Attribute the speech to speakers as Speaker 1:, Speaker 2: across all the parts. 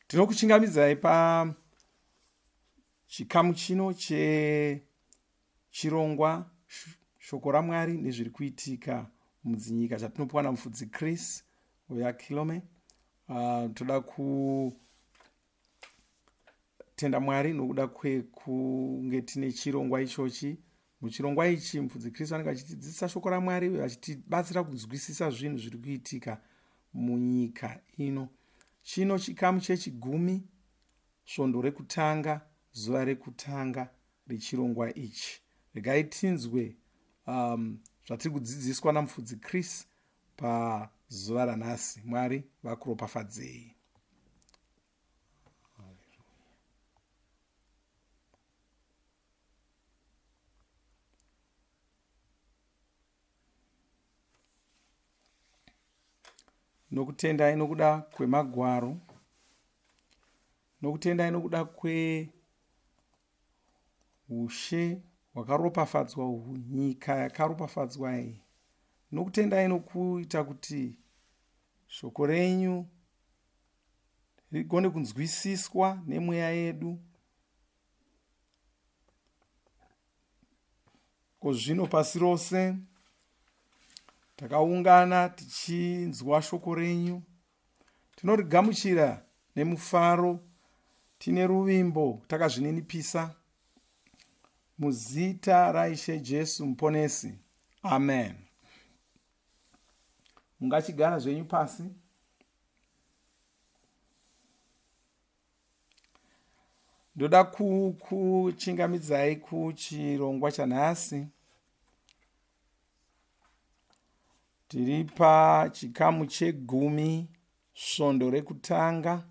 Speaker 1: Tinokuchingamidzai pa chikamu chino chechirongwa shoko raMwari nezviri kuitika mudzinyika chatinopiwa namufudzi Chris Oyakilome. Toda kutenda Mwari nokuda kwekunge tine chirongwa ichochi. Muchirongwa ichi mufudzi Chris anenge achitidzidzisa shoko raMwari uye achitibatsira kunzwisisa zvinhu zviri kuitika munyika ino. Chino chikamu chechigumi, svondo rekutanga, zuva rekutanga rechirongwa ichi. Regai tinzwe zvatiri kudzidziswa namufudzi Chris pazuva ranhasi. Mwari vakuropafadzei. Nokutendai nokuda kwemagwaro, nokutendai nokuda kweushe hwakaropafadzwa, nyika yakaropafadzwa iyi, nokutendai nokuita kuti shoko renyu rigone kunzwisiswa nemweya yedu. Kozvino pasi rose takaungana tichinzwa shoko renyu, tinorigamuchira nemufaro, tine ruvimbo takazvininipisa muzita raIshe Jesu muponesi. Amen. Mungachigara zvenyu pasi. Ndoda kuchingamidzai kuchirongwa chanhasi. Tiri pachikamu chegumi, svondo rekutanga.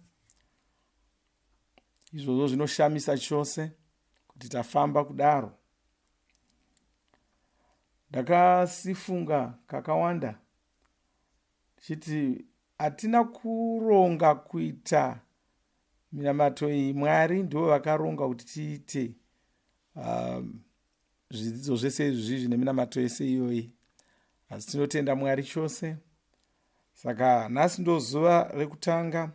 Speaker 1: Izvozvo zvinoshamisa chose kuti tafamba kudaro. Ndakasifunga kakawanda chiti hatina kuronga kuita minamato iyi. Mwari ndivo vakaronga kuti tiite zvidzidzo zvese izvi zvine minamato yese iyoyi. Asi tinotenda Mwari chose. Saka nhasi ndo zuva rekutanga.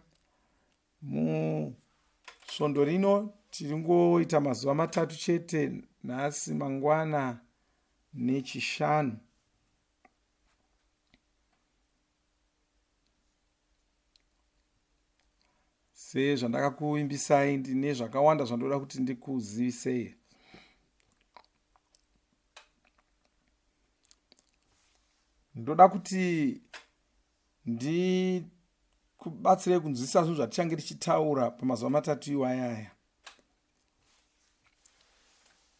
Speaker 1: Musvondo rino tiringoita mazuva matatu chete, nhasi, mangwana nechishanu. Sezvandakakuimbisai, ndine zvakawanda zvandoda kuti ndikuzivisei. Ndoda kuti ndikubatsirei kunzwisisa zvinhu zvatichange tichitaura pamazuva matatu iwayaya,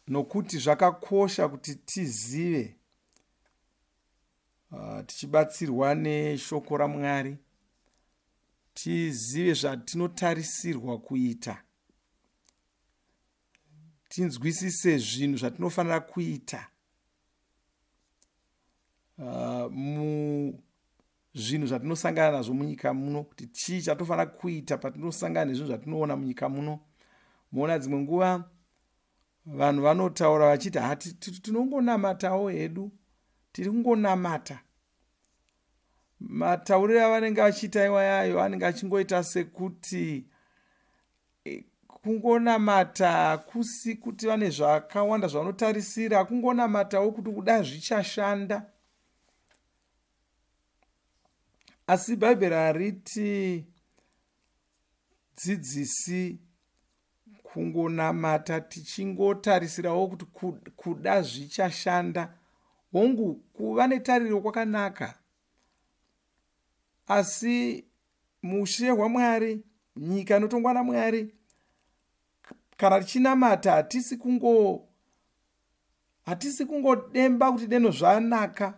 Speaker 1: nokuti zvakakosha kuti tizive, tichibatsirwa neshoko raMwari, tizive zvatinotarisirwa kuita, tinzwisise zvinhu zvatinofanira kuita muzvinhu zvatinosangana nazvo munyika muno, kuti chii chatofanira kuita patinosangana nezvinhu zvatinoona munyika muno. Muona dzimwe nguva vanhu vanotaura vachiti tinongonamatawo hedu, tiri kungonamata. Matauriro avanenge vachiita iwayayo anenge achingoita sekuti kungonamata hakusi kuti vane zvakawanda zvavanotarisira, kungonamatawo kuti kuda zvichashanda. Asi Bhaibheri hariti dzidzisi kungonamata tichingotarisirawo kuti kuda zvichashanda. Hongu, kuva netariro kwakanaka, asi mushe hwaMwari, nyika inotongwa naMwari, kana tichinamata hatisi kungodemba kuti deno zvanaka.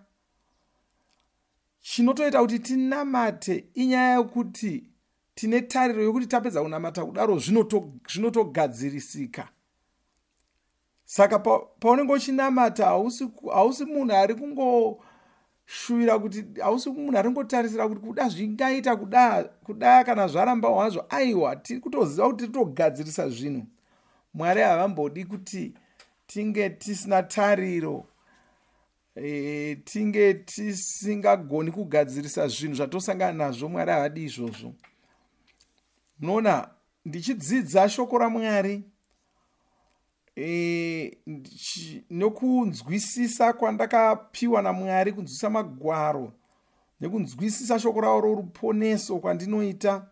Speaker 1: Chinotoita kuti tinamate inyaya yokuti tine tariro yokuti tapedza kunamata kudaro zvinotogadzirisika. Saka paunenge uchinamata hausi munhu ari kungoshuvira kuti, hausi munhu ari kungotarisira kuti kuda zvingaita kuda kana zvaramba wazvo. Aiwa, tiri kutoziva kuti tiri kutogadzirisa zvinhu. Mwari havambodi kuti tinge tisina tariro, tinge tisingagoni kugadzirisa zvinhu zvatosangana nazvo. Mwari havadi izvozvo. Munoona, ndichidzidza shoko raMwari nokunzwisisa kwandakapiwa naMwari, kunzwisisa magwaro nekunzwisisa shoko rawo roruponeso kwandinoita,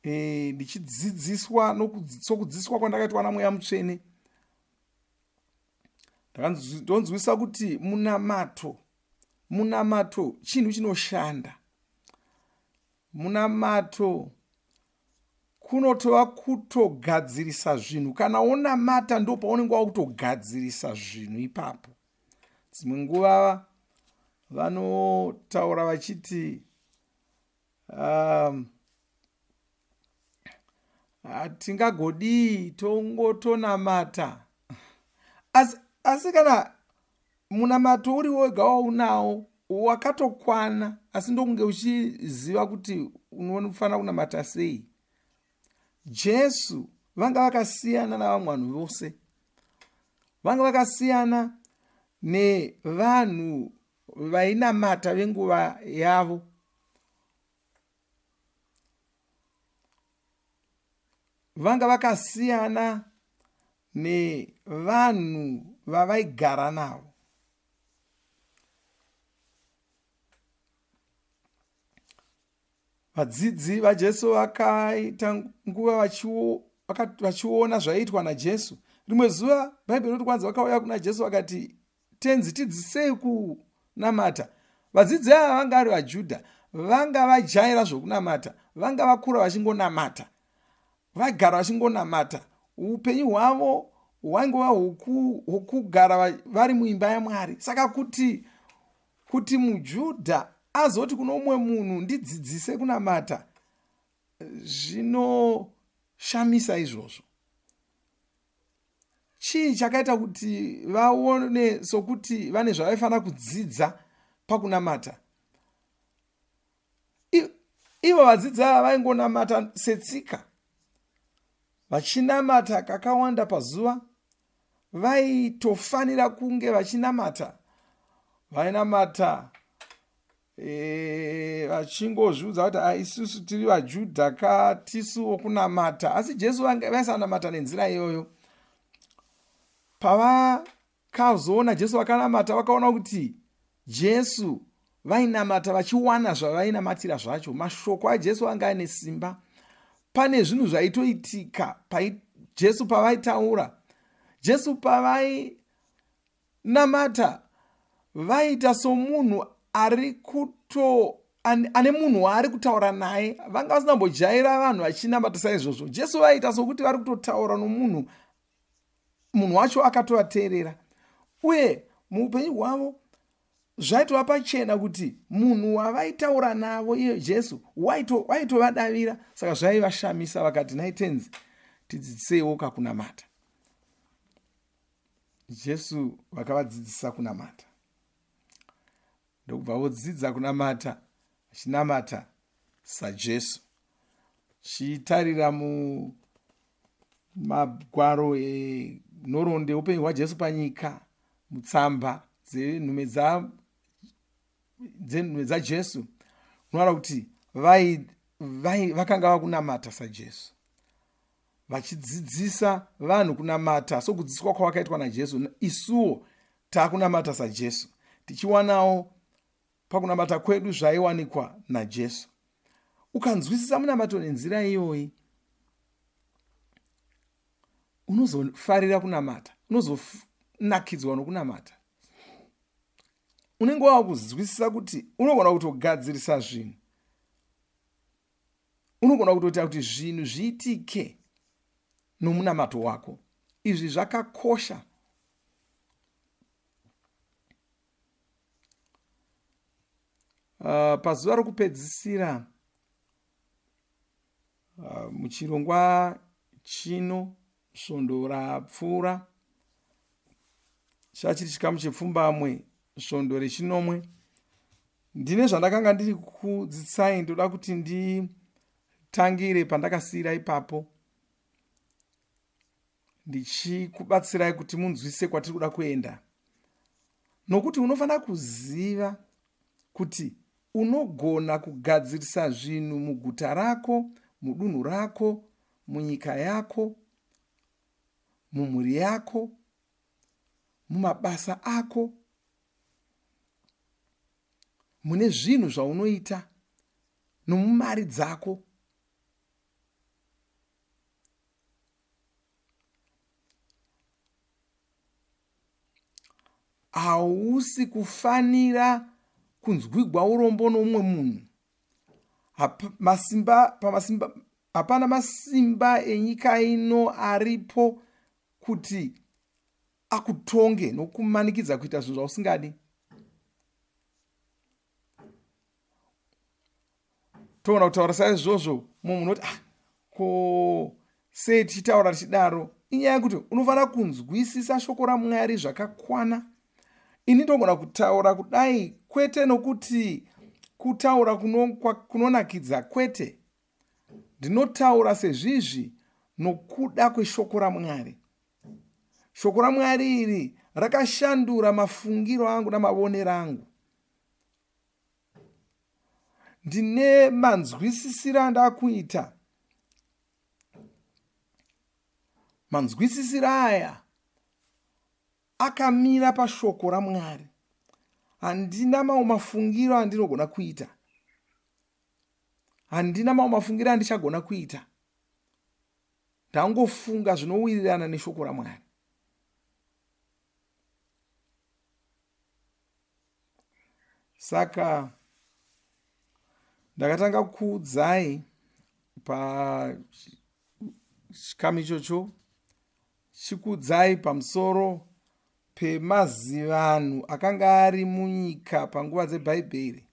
Speaker 1: ndichidzidziswa sokudzidziswa kwandakaitwa naMweya Mutsvene, ndonzwisisa kuti munamato chinhu chinoshanda. Munamato kunotova kutogadzirisa zvinhu. Kana unamata ndo paunenge wakutogadzirisa zvinhu ipapo. Dzimwe nguva vanotaura vachiti hatingagodi tongotonamata. Asi kana munamato uri wega waunawo wakatokwana, asi ndokunge uchiziva kuti unofanira kunamata sei. Jesu vanga vakasiyana navamwe vanhu vose. Vanga vakasiyana nevanhu vainamata venguva yavo. Vanga vakasiyana nevanhu vavaigara navo. Vadzidzi vaJesu vakaita nguva vachiona zvaiitwa naJesu. Rimwe zuva Bhaibheri roti kwanza vakauya kuna Jesu vakati, tenzi tidzisei kunamata. Vadzidzi ava vanga vari vaJudha, vanga vajaira zvokunamata, vanga vakura vachingonamata, vagara vachingonamata. Upenyu hwavo hwaingova hwokugara vari muimba yaMwari. Saka kuti muJudha azoti kuno mumwe munhu ndidzidzise kunamata, zvinoshamisa izvozvo. Chii chakaita kuti vaone sokuti vane zvavaifanira kudzidza pakunamata? Ivo vadzidzi ava vaingonamata setsika, vachinamata kakawanda pazuva. Vaitofanira kunge vachinamata, vainamata vachingozviudza kuti isusu tiri vaJudha katisuwo kunamata. Asi Jesu vaisanamata nenzira iyoyo. Pavakazoona Jesu vakanamata, vakaona kuti Jesu vainamata vachiwana zvavainamatira zvacho. Mashoko aJesu anga ane simba. Pane zvinhu zvaitoitika Jesu pavaitaura. Jesu pavainamata vaita somunhu ane munhu waari kutaura naye. Vanga vasinambojaira vanhu vachinamata saizvozvo. Jesu vaita sokuti vari kutotaura nomunhu, munhu wacho akatovateerera. Uye muupenyu hwavo zvaitova pachena kuti munhu wavaitaura navo iye Jesu waitovadavira. Saka zvaivashamisa, vakati, nhai tenzi tidzidzisewo kakunamata. Jesu vakavadzidzisa kunamata. Ndokubva vodzidza kunamata, vachinamata saJesu. Chitarira mumagwaro enhoroondo upenyu hwaJesu panyika, mutsamba dzenhume dzaJesu, unoona kuti vakanga vakunamata saJesu, vachidzidzisa vanhu kunamata sokudzidziswa kwavakaitwa naJesu. Isuwo taakunamata saJesu, tichiwanawo pakunamata kwedu zvaiwanikwa naJesu. Ukanzwisisa munamato nenzira iyoyi, unozofarira kunamata, unozonakidzwa nokunamata. Unenge wava kuzwisisa kuti unogona kutogadzirisa zvinhu, unogona kutoita kuti zvinhu zviitike nomunamato wako. Izvi zvakakosha. Pazuva rokupedzisira muchirongwa chino, svondo rapfuura, chachiri chikamu chepfumbamwe, svondo rechinomwe, ndine zvandakanga ndiri kudzidzisai. Ndoda kuti nditangire pandakasiyira ipapo, ndichikubatsirai kuti munzwisise kwatiri kuda kuenda. Nokuti unofanira kuziva kuti unogona kugadzirisa zvinhu muguta rako, mudunhu rako, munyika yako, mumhuri yako, mumabasa ako, mune zvinhu zvaunoita nomumari dzako. Hausi kufanira kunzwigwa urombo nomumwe munhu. Hapana masimba enyika ino aripo kuti akutonge nokumanikidza kuita zvinhu zvausingadi. Togona kutaura saizvozvo munhu unoti ko sei tichitaura tichidaro. Inyaya yekuti unofanira kunzwisisa shoko raMwari zvakakwana. Ini ndogona kutaura kudai kwete nokuti kutaura kunonakidza kwete. Ndinotaura sezvizvi nokuda kweshoko raMwari. Shoko raMwari iri rakashandura mafungiro angu namavonero angu. Ndine manzwisisiro andakuita. Manzwisisiro aya akamira pashoko raMwari. Handina mamwe mafungiro andinogona kuita. Handina mamwe mafungiro andichagona kuita. Ndangofunga zvinowirirana neshoko raMwari. Saka ndakatanga kuudzai pachikamu ichocho, chikuudzai pamusoro pemazivano akanga ari munyika panguva dzeBhaibheri.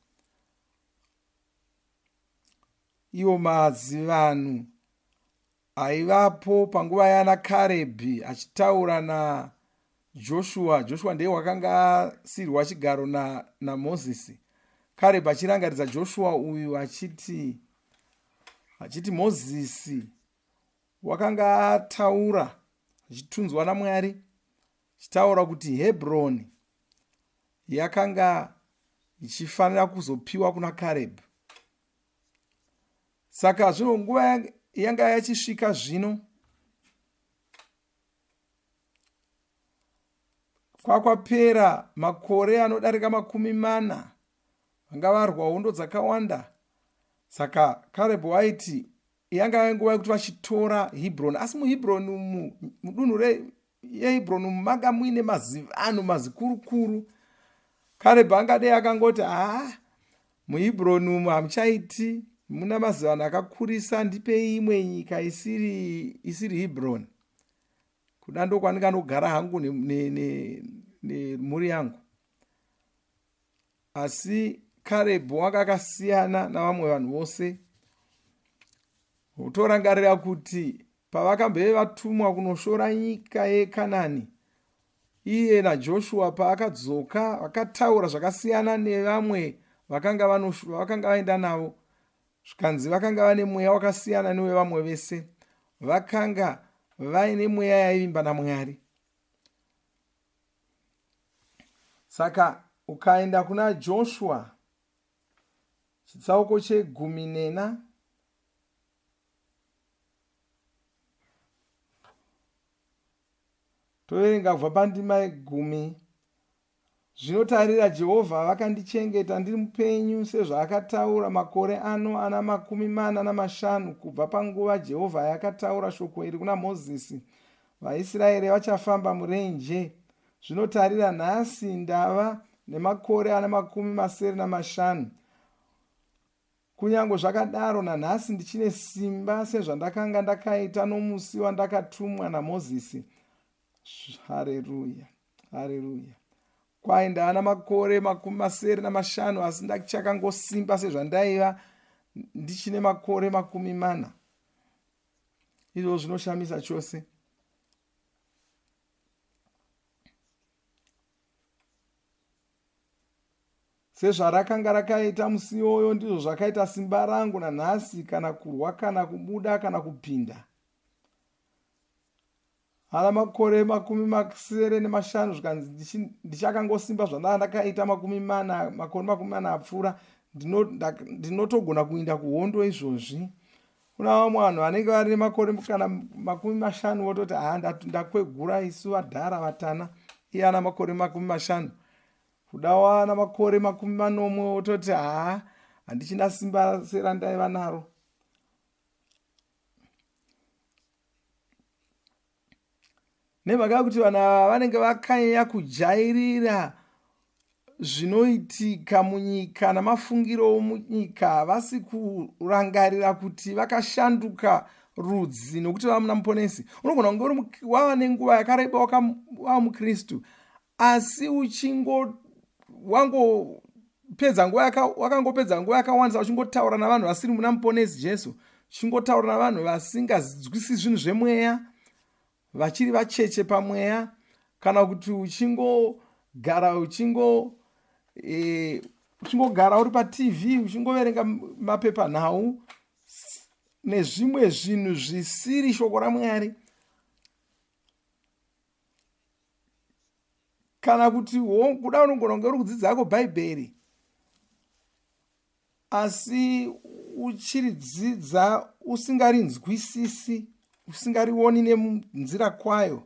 Speaker 1: Iwo mazivano aivapo panguva yana Karebhi achitaura naJoshua. Joshua ndiye wakanga asiyirwa chigaro naMozisi. Karebhi achirangaridza Joshua uyu achiti Mozisi wakanga ataura achitunzwa naMwari, achitaura kuti Hebhuroni yakanga ichifanira kuzopiwa kuna Karebhi. Saka zvino nguva yanga yachisvika zvino, kwapera makore anodarika 40 vanga varwa hondo dzakawanda. Saka Karebhi waiti yanga nguva yekuti vachitora Hebhuroni. Asi muHebhuroni mudunhu yeHebhuroni manga muine mazivano mazikurukuru. Karebhi angadei akangoti muHebhuroni hamuchaiti, muna mazivano akakurisa, ndipei imwe nyika isiri Hebhuroni. Kuda ndokwandinganogara hangu nemhuri yangu. Asi Karebhi wanga akasiyana navamwe vanhu vose. Utorangarira kuti pavakambove vatumwa kunoshora nyika yeKanani, iye naJoshua paakadzoka vakataura zvakasiyana nevamwe vakanga vaenda navo. Zvikanzi vakanga vane mweya wakasiyana nevamwe vese. Vakanga vaine mweya yaivimba naMwari. Saka ukaenda kuna Joshua chitsauko 14, toverenga kubva pandima 10. Zvinotarira Jehovha vakandichengeta ndiri mupenyu sezvaakataura makore ano ana 45 kubva panguva Jehovha yakataura shoko iri kuna Mozisi. VaIsraeri vachafamba murenje. Zvinotarira nhasi ndava nemakore ana 75. Kunyange zvakadaro nanhasi ndichine simba sezvandakanga ndakaita nomusi wandakatumwa naMozisi. Haleluya, haleluya. Kwaenda ana makore 75 asi ndachakangosimba sezvandaiva ndichine makore 40. Izvo zvinoshamisa chose. Sezvarakanga rakaita musi iwoyo ndizvo zvakaita simba rangu nanhasi, kana kurwa kana kubuda kana kupinda. Ana makore 75 zvikanzi ndichakangosimba zvandakaita makore 40 apfuura, ndinotogona kuinda kuhondo izvozvi. Kuna vamwe vanhu vanenge vari nemakore kana 50 vototi ndakwegura isu vadhara vatana, iye ana makore 50. Kuda wana makore 40 wototi handichina simba serandaiva naro. Nemhaka yekuti vanhu ava vanenge vakanyanya kujairira zvinoitika munyika namafungiro munyika, vasi kurangarira kuti vakashanduka rudzi nokuti vamuna muponesi. Unogona kunge wava nenguva yakareba wava mukristu, asi wakangopedza nguva yakawandisa uchingotaura navanhu vasiri muna muponesi Jesu, uchingotaura navanhu vasinganzwisisi zvinhu zvemweya, vachiri vacheche pamweya, kana kuti uchingogara uri paTV uchingoverenga mapepanhau nezvimwe zvinhu zvisiri shoko raMwari, kana kuti kuda unogona kunge uri kudzidza yako bhaibheri asi uchiridzidza usingarinzwisisi, usingarioni nenzira kwayo.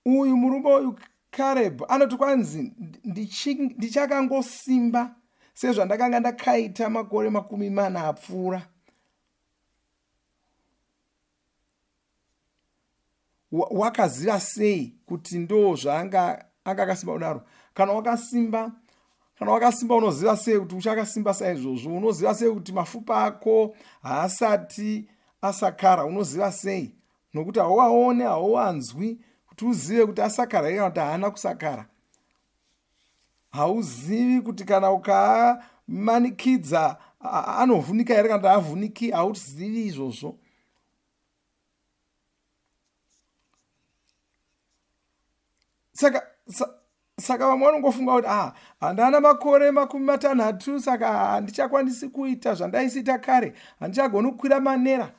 Speaker 1: Uyu murume uyu Caleb anoti kwanzi ndichakangosimba sezvandakanga ndakaita makore 40 apfuura. Wakaziva sei kuti ndo zvaanga akasimba kudaro? Kana wakasimba unoziva sei kuti uchakasimba saizvozvo? Unoziva sei kuti mapfupa ako haasati asakara? Unoziva sei? Nokuti hauaone, hauanzwi kuti uzive kuti asakara here kana kuti haana kusakara. Hauzivi kuti kana ukamanikidza anovhunika here kana kuti haavhuniki, hauzivi izvozvo. Saka vamwe vanongofunga kuti handana makore 60, saka handichakwanisi kuita zvandaisita kare, handichagoni kukwira manera.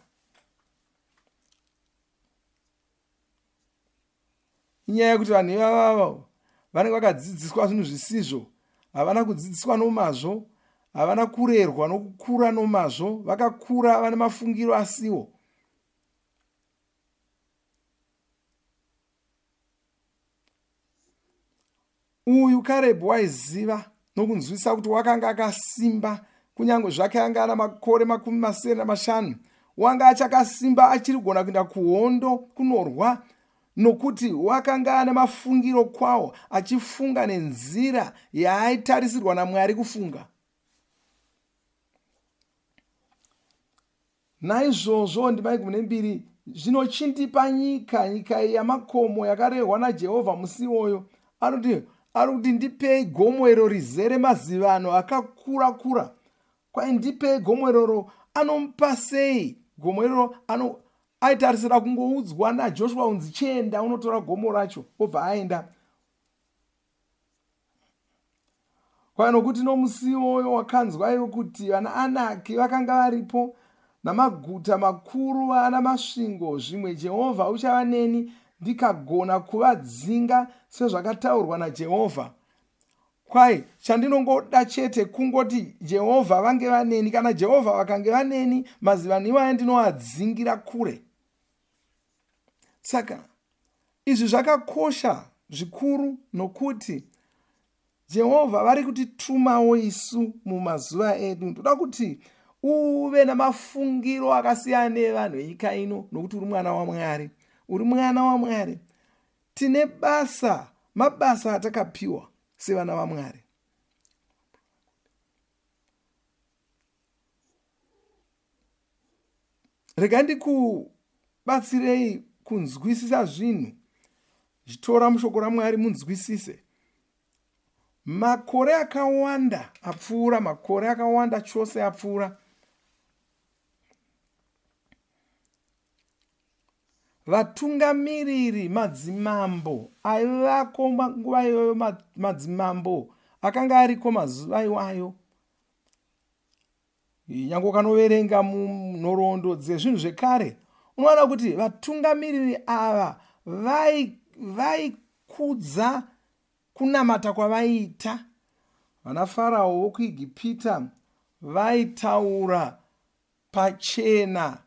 Speaker 1: Inyaya yekuti vanhu ivavo vanenge vakadzidziswa zvinhu zvisizvo, havana kudzidziswa nomazvo, havana kurerwa nokukura nomazvo, vakakura vane mafungiro asiwo. Uyu Caleb waiziva nokunzwisa kuti wakanga akasimba, kunyange zvake anga ana makore 95, wanga achakasimba achirigona kuenda kuhondo kunorwa, nokuti wakanga ane mafungiro kwawo, achifunga nenzira yaaitarisirwa naMwari kufunga. Naizvozvo ndima 12 zvinochindipa nyika iyi yamakomo yakarehwa naJehovha musi iwoyo. Ari kuti ndipei gomo iro rizere mazivano akakura-kura. Kwai ndipei gomo iroro. Anomupa sei gomo iroro? Aitarisira kungoudzwa naJoshua unzi chienda unotora gomo racho, obva aenda. Kwai nokuti nomusi iwoyo wakanzwa kuti vana Anaki vakanga varipo namaguta makuru ana masvingo, zvimwe Jehovha uchava neni, ndikagona kuvadzinga sezvakataurwa naJehovha. Kwai chandinongoda chete kungoti Jehovha vange vaneni. Kana Jehovha vakange vaneni, mazivano iwaya ndinoadzingira kure. Saka izvi zvakakosha zvikuru, nokuti Jehovha vari kutitumawo isu mumazuva edu. Ndoda kuti uve namafungiro akasiyana nevanhu venyika ino, nokuti uri mwana waMwari. Uri mwana waMwari. Tine mabasa atakapiwa sevana vaMwari. Rega ndikubatsirei kunzwisisa zvinhu. Zvitora mushoko raMwari munzwisise. Makore akawanda apfuura, makore akawanda chose apfuura, vatungamiriri madzimambo aivako nguva iyoyo, madzimambo akanga ariko mazuva iwayo. Nyange ukanoverenga munhoroondo dzezvinhu zvekare, unoona kuti vatungamiriri ava vaikudza kunamata kwavaiita vana Farao wokuIgipita vaitaura pachena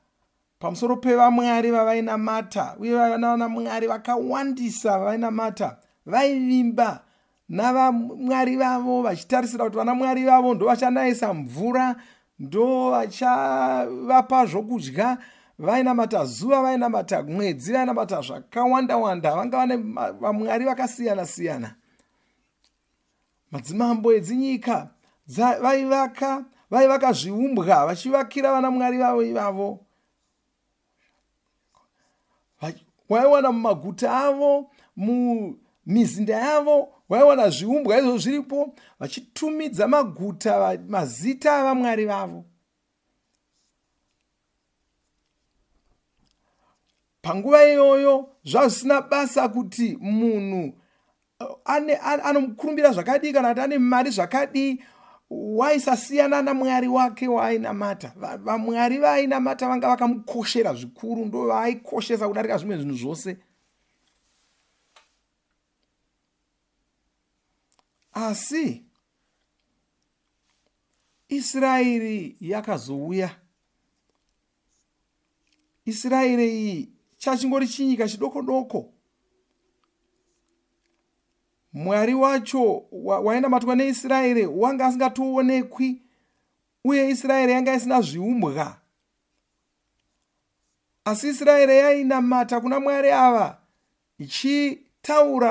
Speaker 1: pamusoro pevamwari vavainamata, uye vana mwari vakawandisa vavainamata vaivimba navamwari vavo, vachitarisira kuti vana mwari vavo ndo vachanayisa mvura, ndo vachavapa zvokudya. Vainamata zuva, vainamata mwedzi, vainamata zvakawanda wanda. Vanga vane vamwari vakasiyana siyana. Madzimambo edzinyika vaivaka zviumbwa vachivakira vana mwari vavo ivavo. Waiwana mumaguta avo, mumizinda yavo, waiwana zviumbwa izvo zviripo, vachitumidza maguta mazita avamwari vavo. Panguva iyoyo zvazvisina basa kuti munhu anomukurumbira zvakadii kana kuti ane mari zvakadii, waisasiyana namwari wake waainamata. Vamwari vaainamata vanga vakamukoshera zvikuru, ndo vaaikoshesa kudarika zvimwe zvinhu zvose. Asi Israeri yakazouya. Israeri iyi chachingori chinyika chidoko doko. Mwari wacho wainamatwa neIsraeri wanga asingatoonekwi, uye Israeri yanga isina zviumbwa. Asi Israeri yainamata kuna mwari ava, ichitaura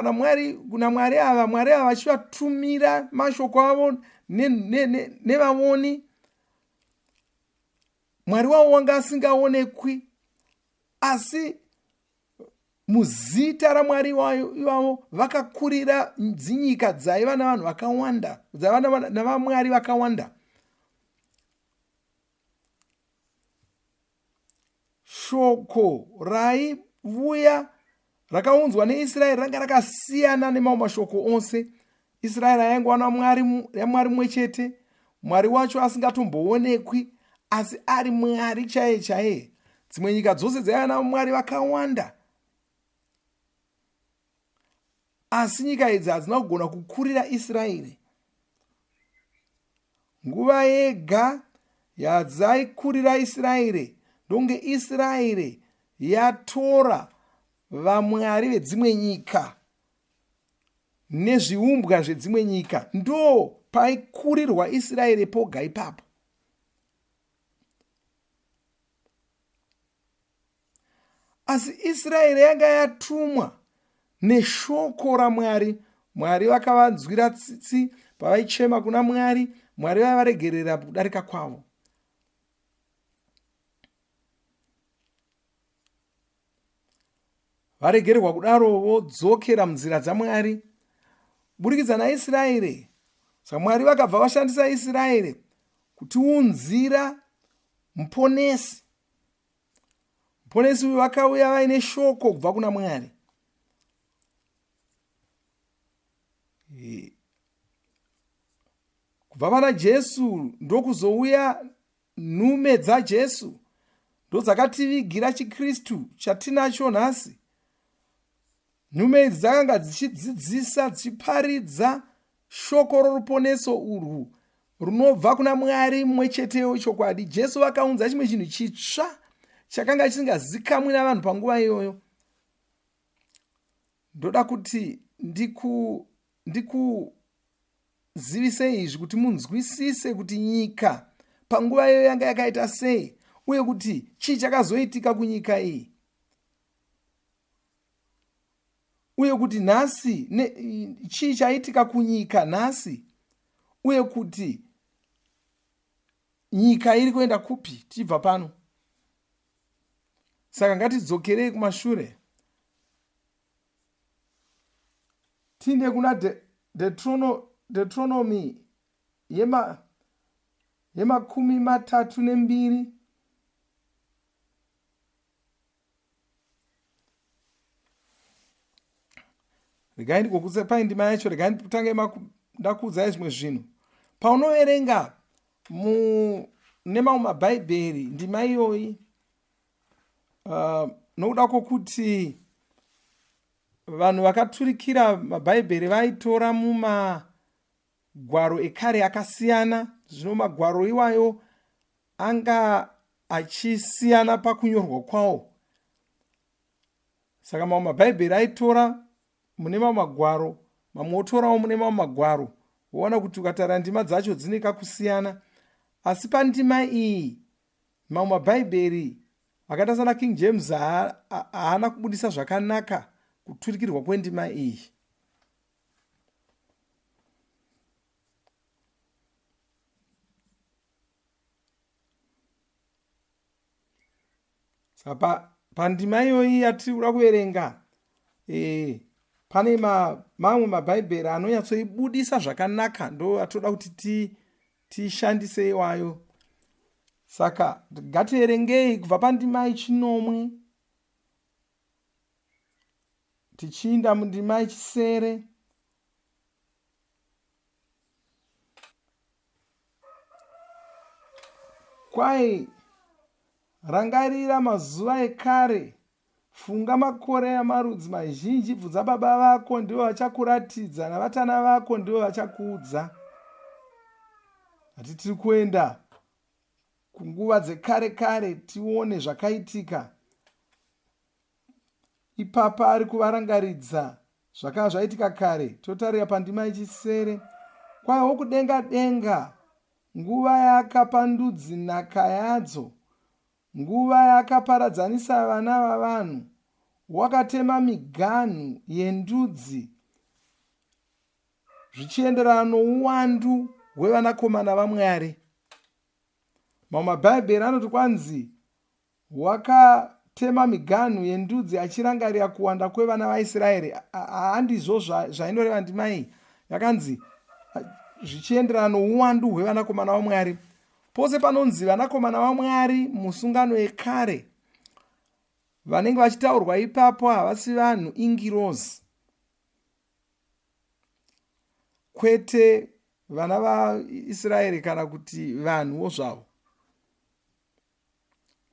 Speaker 1: kuna mwari ava, mwari ava vachivatumira mashoko avo nevavoni. Mwari wavo wanga asingaonekwi, asi muzita ramwari ivavo vakakurira dzinyika dzaiva navanhu vakawanda, dzaiva navamwari vakawanda. Shoko raivuya rakaunzwa neIsraeri ranga rakasiyana nemamwe mashoko ose. Israeri aingwana mwari mumwe chete, mwari wacho asingatomboonekwi, asi ari mwari chaiye chaiye. Dzimwe nyika dzose dzaiva navamwari vakawanda, asi nyika idzi hadzina kugona kukurira Israeri. Nguva yega yadzaikurira Israeri ndonge Israeri yatora vamwari vedzimwe nyika nezviumbwa zvedzimwe nyika, ndo paikurirwa Israeri poga ipapo. Asi Israeri yanga yatumwa neshoko raMwari. Mwari vakavanzwira tsitsi pavaichema kuna Mwari, Mwari vaivaregerera kudarika kwavo. Varegererwa kudaro vodzokera munzira dzaMwari burikidza naIsraeri. Saka Mwari vakabva vashandisa Israeri kutiunzira muponesi. Muponesi uyu vakauya vaine shoko kubva kuna Mwari. Kubva pana Jesu ndokuzouya nhume dzaJesu, ndodzakativigira chiKristu chatinacho nhasi. Nhume idzi dzakanga dzichidzidzisa, dzichiparidza shoko roruponeso urwu runobva kuna Mwari mumwe cheteyo chokwadi. Jesu vakaunza chimwe chinhu chitsva chakanga chisingazikamwi navanhu panguva iyoyo. Ndoda kuti ndikuzivisei izvi kuti munzwisise kuti nyika panguva iyoyo yanga yakaita sei, uye kuti chii chakazoitika kunyika iyi, uye kuti nhasi chii chaitika kunyika nhasi, uye kuti nyika iri kuenda kupi tichibva pano. Saka ngatidzokerei kumashure. Tinde kuna Deuteronomy yemakumi matatu nembiri. Regai ndikokusepai ndima yacho, regai nditange ndakuudzai zvimwe zvinhu. Paunoverenga nemamwe mabhaibheri ndima iyoyi, nokuda kwokuti vanhu vakaturikira mabhaibheri vaitora mumagwaro ekare akasiyana. Zvino magwaro iwayo anga achisiyana pakunyorwa kwawo. Saka mamwe mabhaibheri aitora mune mamwe magwaro, mamwe otorawo mune mamwe magwaro. Woona kuti ukatara ndima dzacho dzine kakusiyana. Asi pandima iyi mamwe mabhaibheri akaita sana King James haana kubudisa zvakanaka kuturikirwa kwendima iyi. Saka pandima iyoyi yatiri kuda kuverenga, pane mamwe mabhaibheri anonyatsoibudisa zvakanaka, ndo atoda kuti tishandise iwayo. Saka ngativerengei kubva pandima yechinomwe tichiinda mundima yechisere. Kwai rangarira mazuva ekare, funga makore amarudzi mazhinji, bvunza baba vako ndivo vachakuratidza, navatana vako ndivo vachakuudza. Hati tiri kuenda kunguva dzekare kare tione zvakaitika. Ipapa ari kuvarangaridza zvakanga zvaitika kare. Totarira pandima yechisere. Kwaiwo kudenga denga, nguva yakapa ndudzi nhaka yadzo, nguva yakaparadzanisa vana vavanhu, wakatema miganhu yendudzi zvichienderana nouwandu hwevanakomana vaMwari. Mamwe mabhaibheri anoti kwanzi wakatema miganhu yendudzi achirangarira kuwanda kwevana vaIsraeri. Handizvo zvainoreva ndima iyi. Yakanzi zvichienderana nouwandu hwevanakomana vaMwari. Pose panonzi vanakomana vaMwari musungano yekare, vanenge vachitaurwa ipapo havasi vanhu, ingirozi, kwete vana vaIsraeri kana kuti vanhuwo zvavo.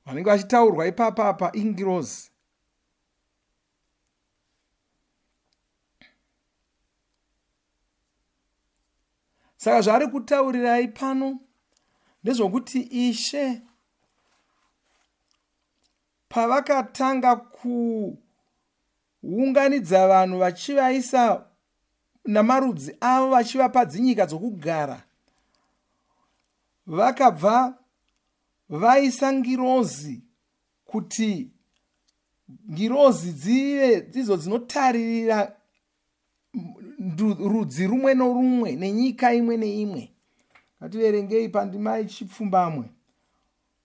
Speaker 1: Vanenge vachitaurwa ipapapa ingirozi. Saka zvari kutaurirai pano ndezvokuti Ishe pavakatanga kuunganidza vanhu vachivaisa namarudzi avo vachivapa dzinyika dzokugara, vakabva vaisa ngirozi kuti ngirozi dzive dzidzo dzinotaririra rudzi rumwe norumwe nenyika imwe neimwe. Ngativerengei pandima yechipfumbamwe.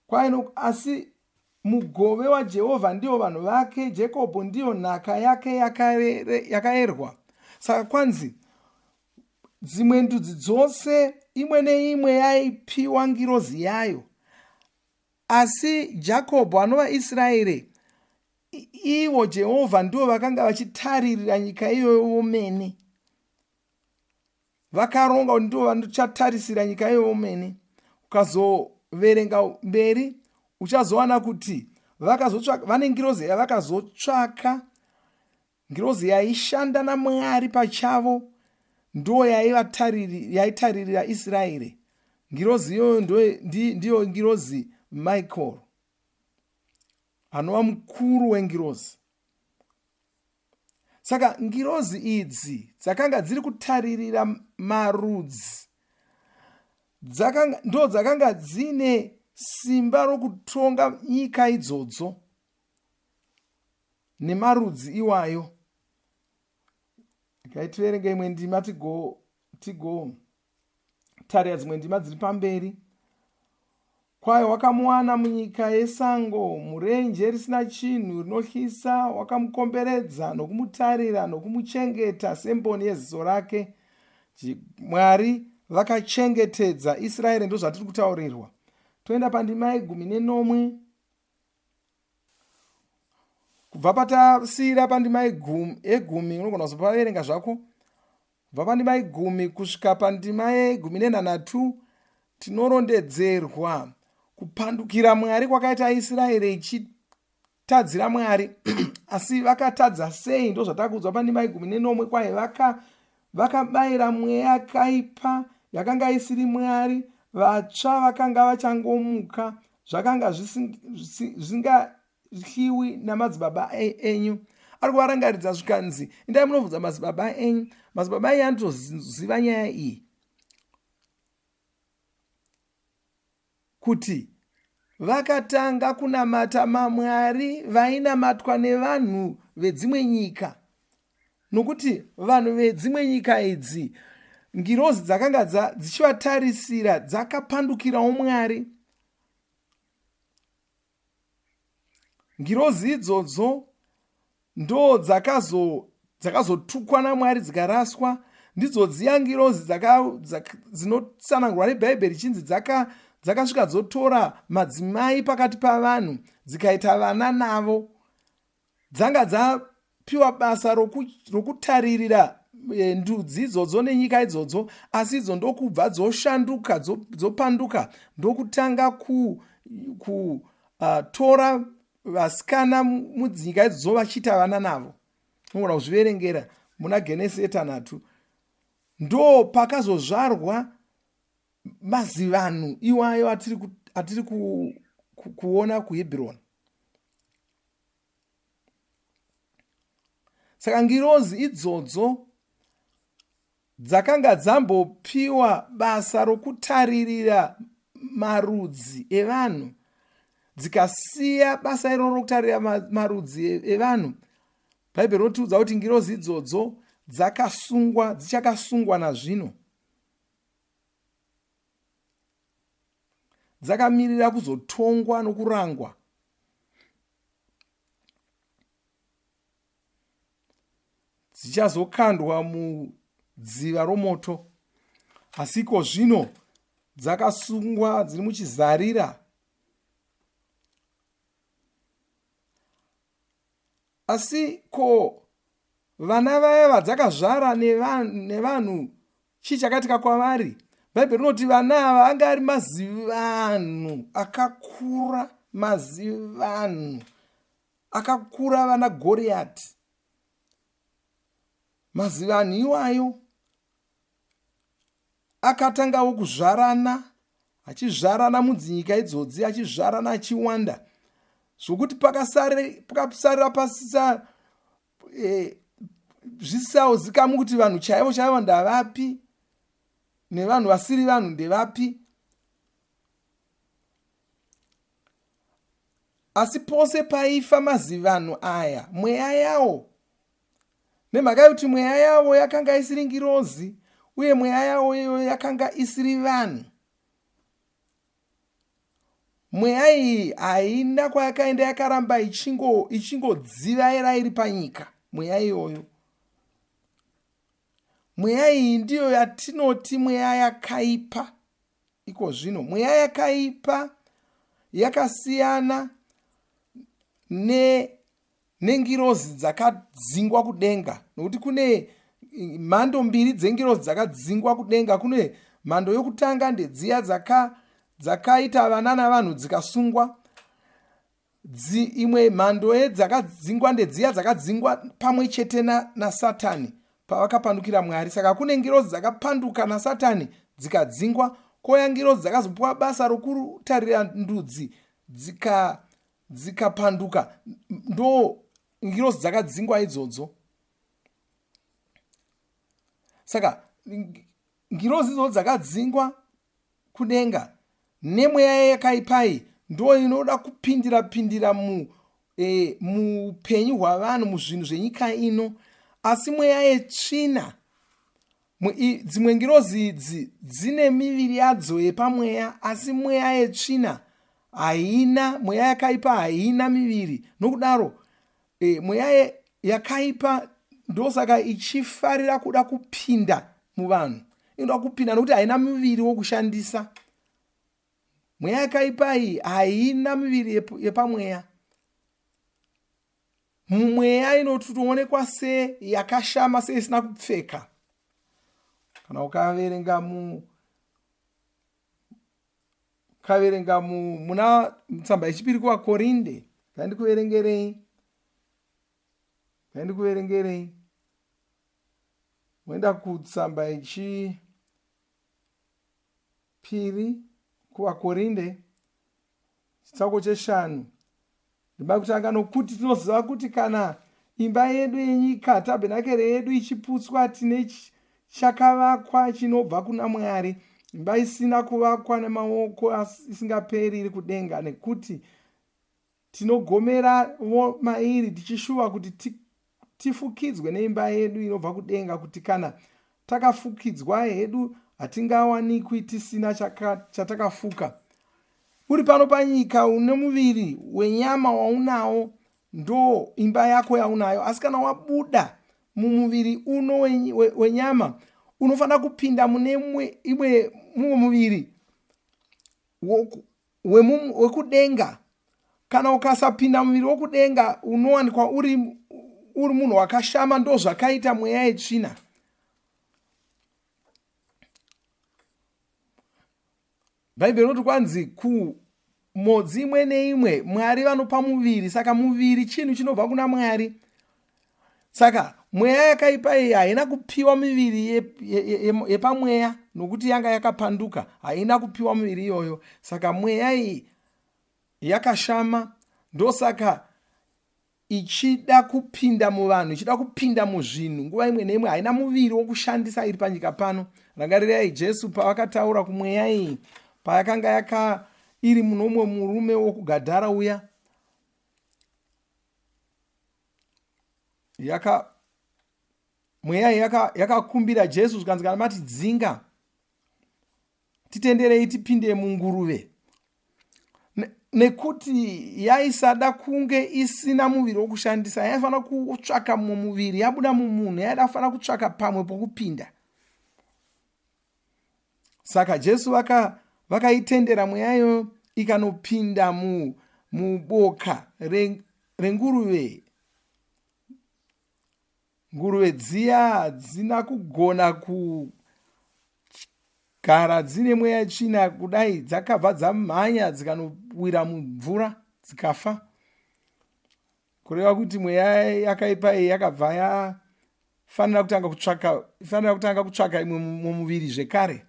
Speaker 1: Kwaino asi mugove waJehovha ndiwo vanhu vake, Jakobho ndiyo nhaka yake yakayerwa. Saka kwanzi dzimwe ndudzi dzose imwe neimwe yaipiwa ngirozi yayo, asi Jakobho anova Israeri, ivo Jehovha ndivo vakanga vachitaririra nyika iyoyo vomene. Vakaronga kuti ndivo vanochatarisira nyika iyoyo vomene. Ukazoverenga mberi uchazowana kuti vane ngirozi yavakazotsvaka, ngirozi yaishanda naMwari pachavo, ndo yaitaririra Israeri. Ngirozi iyoyo ndiyo ngirozi Michael, anova mukuru wengirozi. Saka ngirozi idzi dzakanga dziri kutaririra marudzi, ndo dzakanga dzine simba rokutonga nyika idzodzo nemarudzi iwayo. Tiverenge imwe ndima tigotarira dzimwe ndima dziri pamberi. Kwayo wakamuwana munyika yesango, murenje risina chinhu rinotyisa, wakamukomberedza nokumutarira nokumuchengeta semboni yeziso rake. Mwari vakachengetedza Israeri, ndo zvatiri kutaurirwa. Toenda pandima ye19. Kubva patasiyira pandima ye10 unogona kuzopaverenga zvako. Kubva pandima ye10 kusvika pandima ye13 tinorondedzerwa kupandukira Mwari kwakaita Israeri vakatadzira Mwari asi vakatadza sei? Ndo zvatakuudzwa pandima 19 kwaye vakabayira mweya yakaipa yakanga isiri Mwari. Vatsva vakanga vachangomuka, zvakanga zvisingadyiwi namadzibaba enyu. Ari kuvarangaridza zvikanzi, endai munobvunza madzibaba enyu. Madzibaba enyu anotoziva nyaya iyi, kuti vakatanga kunamata maMwari vainamatwa nevanhu vedzimwe nyika, nokuti vanhu vedzimwe nyika idzi, ngirozi dzakanga dzichivatarisira dzakapandukirawo Mwari. Ngirozi idzodzo ndo dzakazotukwa naMwari dzikaraswa. Ndidzo dziya ngirozi dzinotsanangurwa neBhaibheri chinzi dzakasvika dzotora madzimai pakati pavanhu dzikaita vana navo. Dzanga dzapiwa basa rokutaririra ndudzi idzodzo nenyika idzodzo, asi idzo ndokubva dzoshanduka dzopanduka ndokutanga kutora vasikana mudzinyika idzodzo vachiita vana navo. Unogona kuzviverengera muna Genesi 3. Ndo pakazozvarwa mazivano iwayo atiri kuona kuHebhuroni. Saka ngirozi idzodzo dzakanga dzambopiwa basa rokutaririra marudzi evanhu, dzikasiya basa iroro rokutarira marudzi evanhu. Bhaibheri rotiudza kuti ngirozi idzodzo dzakasungwa, dzichakasungwa nazvino. Dzakamirira kuzotongwa nokurangwa. Dzichazokandwa mudziva romoto. Asiko zvino dzakasungwa dziri muchizarira. Asi ko vana vaya vadzakazvara nevanhu chii chakatika kwavari? Bhaibheri rinoti vana ava anga ari mazivano akakura, mazivano akakura, vana Goriati. Mazivano iwayo akatangawo kuzvarana, achizvarana mudzinyika idzodzi, achizvarana achiwanda, zvokuti pakasarira pasisa zvisauzikamwa kuti vanhu chaivo chaivo ndavapi nevanhu vasiri vanhu ndevapi. Asi pose paifa mazivano aya, mweya yawo, nemhaka yokuti mweya yawo yakanga isiri ngirozi, uye mweya yawo iyo yakanga isiri vanhu, mweya iyi haina kwayakaenda yakaramba ichingodzivaira iri panyika. Mweya iyoyo, mweya iyi ndiyo yatinoti mweya yakaipa. Iko zvino mweya yakaipa yakasiyana nengirozi dzakadzingwa kudenga, nokuti kune mhando mbiri dzengirozi dzakadzingwa kudenga. Kune mhando yokutanga ndedziya dzakaita vana navanhu dzikasungwa. Imwe mhando yedzakadzingwa ndedziya dzakadzingwa pamwe chete naSatani pavakapandukira Mwari. Saka kune ngirozi dzakapanduka naSatani dzikadzingwa, koya ngirozi dzakazopiwa basa rokutarira ndudzi dzikapanduka. Ndo ngirozi dzakadzingwa idzodzo. Saka ngirozi idzodzo dzakadzingwa kudenga nemweya yakaipai ndo inoda kupindira muupenyu hwavanhu, muzvinhu zvenyika ino. Asi mweya yetsvina, dzimwe ngirozi idzi dzine miviri yadzo yepamweya, asi mweya yetsvina haina, mweya yakaipa haina miviri. Nokudaro mweya yakaipa ndosaka ichifarira kuda kupinda muvanhu. Inoda kupinda nokuti haina muviri wokushandisa. Mweya yakaipa iyi haina miviri yepamweya. Mweya inotoonekwa yakashama, seisina kupfeka. Kana ukaverenga muna tsamba yechipiri kuvaKorinde Ndikuverengerei. Moenda kutsamba ichi piri kuvakorinde chitsauko 5 ndima kutanga, nokuti tinoziva kuti kana imba yedu yenyika, tabhenakeri yedu ichiputswa, tine chakavakwa chinobva kuna Mwari, imba isina kuvakwa nemaoko, isingaperi iri kudenga, nekuti tinogomera mairi tichishuva kuti tifukidzwe neimba yedu inobva kudenga, kuti kana takafukidzwa hedu hatingawanikwi tisina chatakafuka. Uri pano panyika une muviri wenyama waunawo, ndo imba yako yaunayo. Asi kana wabuda mumuviri uno wenyama, unofanira kupinda mune mumwe muviri wekudenga. Kana ukasapinda muviri wekudenga, unowanikwa uri munhu wakashama. Ndo zvakaita mweya yetsvina. Bhaibheri rinoti kwanzi kumodzi imwe neimwe Mwari vanopa muviri. Saka muviri chinhu chinobva kuna Mwari. Saka mweya yakaipa iyi haina kupiwa miviri yepamweya, nokuti yanga yakapanduka. Haina kupiwa miviri iyoyo. Saka mweya iyi yakashama. Ndosaka ichida kupinda muvanhu, ichida kupinda muzvinhu. Nguva imwe neimwe haina muviri wokushandisa iri panyika pano. Rangarirai Jesu pavakataura kumweya iyi, payakanga iri munomwe murume wokugadhara uya, mweya yakakumbira Jesu zvikanzi kana mati dzinga, titenderei tipinde munguruve, nekuti yaisada kunge isina muviri wokushandisa. Yaifanira kutsvaka mumwe muviri. Yabuda mumunhu, yaifanira kutsvaka pamwe pokupinda. Saka Jesu vakaitendera mweyayo ikanopinda muboka renguruve. Nguruve dziya hadzina kugona kugara dzine mweya tsvina kudai, dzakabva dzamhanya dzikanowira mumvura dzikafa. Kureva kuti mweya yakaipa iyi yakabva yafanira kutanga kutsvaka imwe mumuviri zvekare.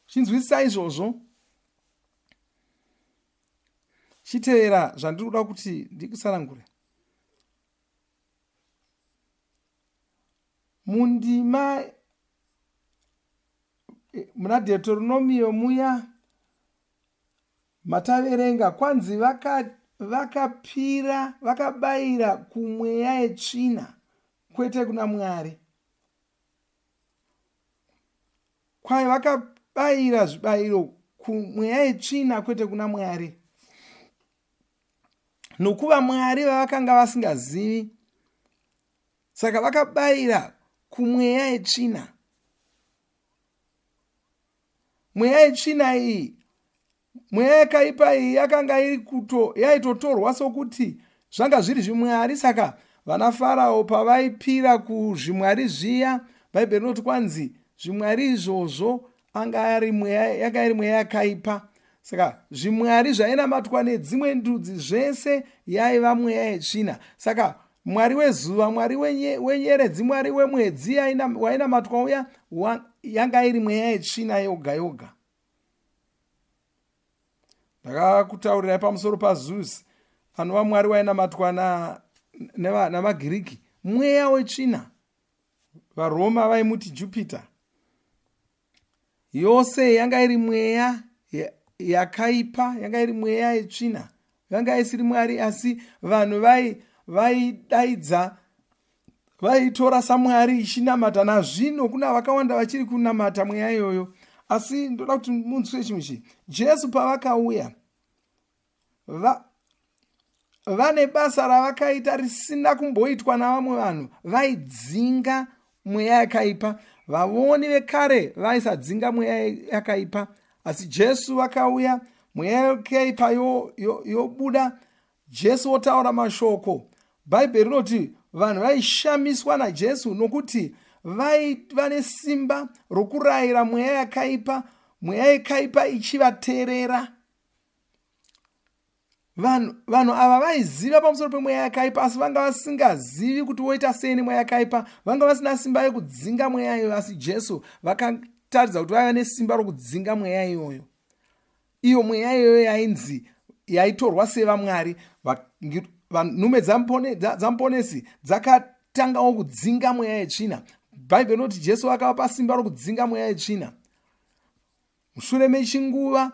Speaker 1: Chinzwisisa izvozvo, chitevera zvandiri kuda kuti ndikusarangure. Mundima muna Deuteronomio muya mataverenga, kwanzi vakabayira kumweya yetsvina kwete kuna Mwari. Kwai vakabayira zvibayiro kumweya yetsvina kwete kuna Mwari, nokuva Mwari vavakanga vasingazivi. Saka vakabayira kumweya yetsvina. Mweya yetsvina iyi, mweya yakaipa iyi, yakanga yaitotorwa sokuti zvanga zviri zvimwari. Saka vana Farao pavaipira kuzvimwari zviya, Bhaibheri rinoti kwanzi zvimwari izvozvo yanga iri mweya yakaipa. Saka zvimwari zvainamatwa nedzimwe ndudzi zvese yaiva mweya yetsvina. Saka Mwari wezuva, Mwari wenyeredzi, Mwari wemwedzi wainamatwa uya yanga iri mweya yetsvina yoga yoga. Ndakakutaurirai pamusoro paZeus, anova Mwari wainamatwa navaGiriki, mweya wetsvina. VaRoma vaimuti Jupiter. Yose yanga iri mweya yakaipa, yanga iri mweya yetsvina, yanga isiri Mwari. Asi vanhu vaidaidza, vaitora saMwari ichinamata. Nazvino kuna vakawanda vachiri kunamata mweya iyoyo. Asi ndoda kuti munzwe chimwe chinhu. Jesu pavakauya, vane basa ravakaita risina kumboitwa navamwe vanhu. Vaidzinga mweya yakaipa. Vavoni vekare vaisadzinga mweya yakaipa. Asi Jesu vakauya, mweya yakaipa yobuda. Jesu otaura mashoko. Bhaibheri rinoti vanhu vaishamiswa naJesu, nokuti vaiva nesimba rokurayira mweya yakaipa, mweya yakaipa ichivateerera. vanhu ava vaiziva pamusoro pemweya yakaipa, asi vanga vasingazivi kuti woita sei nemweya yakaipa. Vanga vasina simba yekudzinga mweya iyoyo, asi Jesu vakataridza kuti vaiva nesimba rokudzinga mweya iyoyo. Iyo mweya iyoyo yaitorwa sevamwari. Nhume dzamuponesi dzakatangawo kudzinga mweya yetsvina. Bhaibheri rinoti Jesu akavapa simba rokudzinga mweya yetsvina. Mushure mechinguva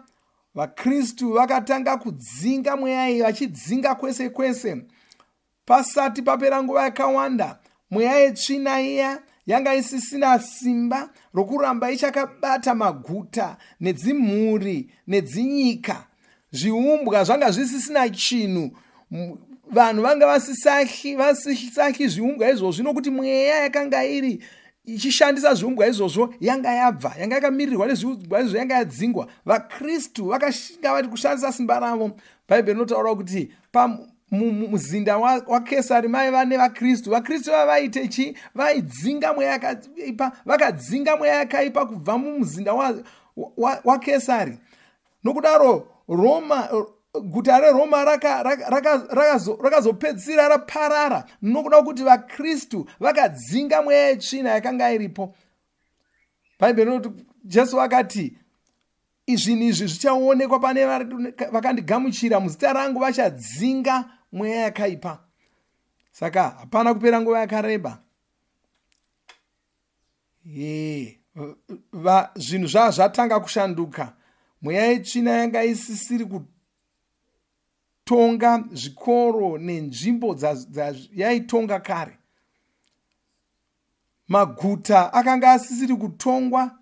Speaker 1: vaKristu vakatanga kudzinga mweya iyi, vachidzinga kwese kwese. Pasati papera nguva yakawanda, mweya yetsvina iya yanga isisina simba rokuramba ichakabata maguta nedzimhuri nedzinyika. Zviumbwa zvanga zvisisina chinhu. Vanhu vanga vasisaki zviumbwa izvozvo, nokuti mweya yakanga iri ichishandisa zviumbwa izvozvo yanga yabva, yanga yakamirirwa nezviumbwa izvozvo, yanga yadzingwa. VaKristu vakashinga vari kushandisa simba ravo. Bhaibheri rinotaura kuti muzinda waKesari maiva nevaKristu. VaKristu vavaite chi? Vaidzinga mweya yakaipa. Vakadzinga mweya yakaipa kubva mumuzinda waKesari. Nokudaro guta reRoma rakazopedzisira raparara nokuda kuti vaKristu vakadzinga mweya yetsvina yakanga iripo. Bhaibheri rinoti Jesu akati, zvinhu izvi zvichaonekwa pane vakandigamuchira, muzita rangu vachadzinga mweya yakaipa. Saka hapana kupera nguva yakareba, zvinhu zvatanga kushanduka. Mweya yetsvina yanga isisiri kutonga zvikoro nenzvimbo dzayaitonga kare. Maguta akanga asisiri kutongwa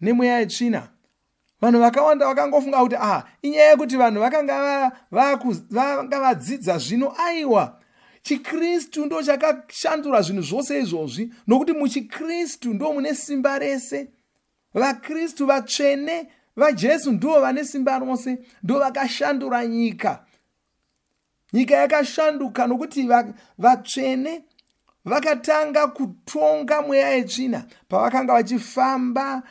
Speaker 1: nemweya yetsvina. Vanhu vakawanda vakangofunga kuti inyaya yekuti vanhu vakanga vadzidza zvino. Aiwa, chiKristu ndo chakashandura zvinhu zvose izvozvi, nokuti muchiKristu ndo mune simba rese. VaKristu vatsvene vaJesu ndo vane simba rose, ndo vakashandura nyika. Nyika yakashanduka nokuti vatsvene vakatanga kutonga mweya yetsvina pavakanga vachifamba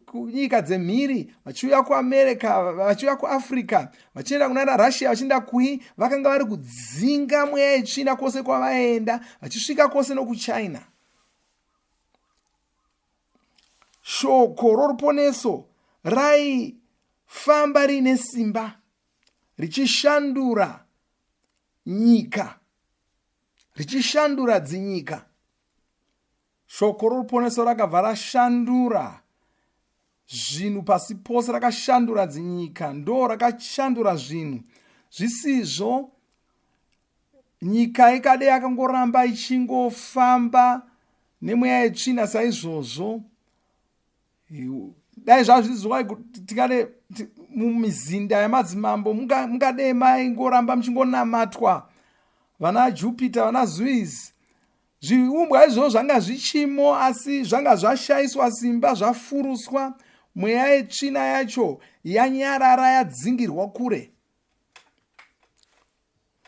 Speaker 1: kunyika dzemhiri, vachiuya kuAmerica, vachiuya kuAfrica, vachienda kuna Russia, vachienda vakanga vari kudzinga mweya yetsvina kwose kwavaenda, vachisvika kwose nokuChina. Shoko roruponeso raifamba rine simba richishandura nyika, richishandura dzinyika. Shoko roruponeso rakabva rashandura zvinhu pasi pose, rakashandura dzinyika, ndo rakashandura zvinhu. Zvisizvo nyika ikade yakangoramba ichingofamba nemweya yetsvina saizvozvo. Dai zvazviziwa tikade mumizinda yamadzimambo mungade maingoramba muchingonamatwa vana Jupiter, vana Zeus. Zviumbwa izvozvo zvanga zvichimo, asi zvanga zvashayiswa simba, zvafuruswa. Mweya yetsvina yacho yanyarara, yadzingirwa kure.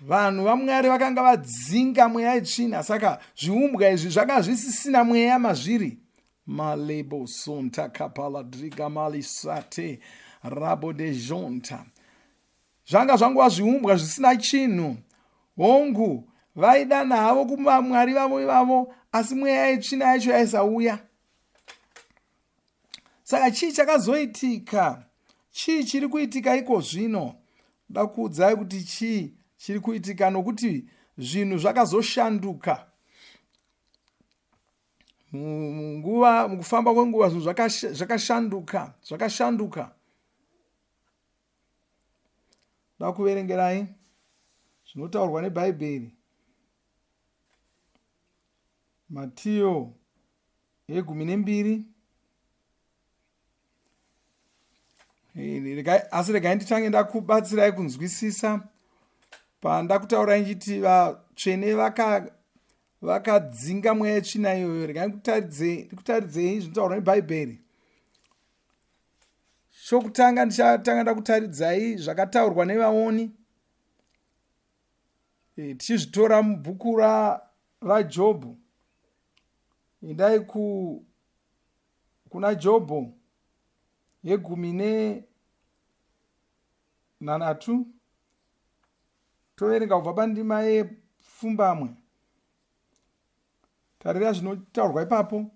Speaker 1: Vanhu vaMwari vakanga vadzinga mweya yetsvina, saka zviumbwa izvi zvanga zvisisina mweya mazviri. Malebo sonta kapala driga malisate rabo de jonta. Zvanga zvanguva zviumbwa zvisina chinhu. Hongu vaidana havo kumamwari vavo ivavo, asi mweya yetsvina yacho yaisauya. Saka chii chakazoitika? Chii chiri kuitika iko zvino? Ndoda kuudzai kuti chii chiri kuitika, nokuti zvinhu zvakazoshanduka. Mukufamba kwenguva zvinhu zvakashanduka. Ndoda kuverengerai zvinotaurwa neBhaibheri. Matiyo 12. Asi regai nditange ndakubatsirai kunzwisisa pandakutaurai nchiti vatsvene vakadzinga mweya yetsvina iyoyo. Regai ndikutaridzei zvinotaurwa neBhaibheri. Chokutanga ndichatanga ndakutaridzai zvakataurwa nevaoni, tichizvitora mubhuku raJobho. Endai kuna Jobho 10 nanhatu. Toverenga kubva pandima yepfumbamwe. Tarira zvinotaurwa ipapo.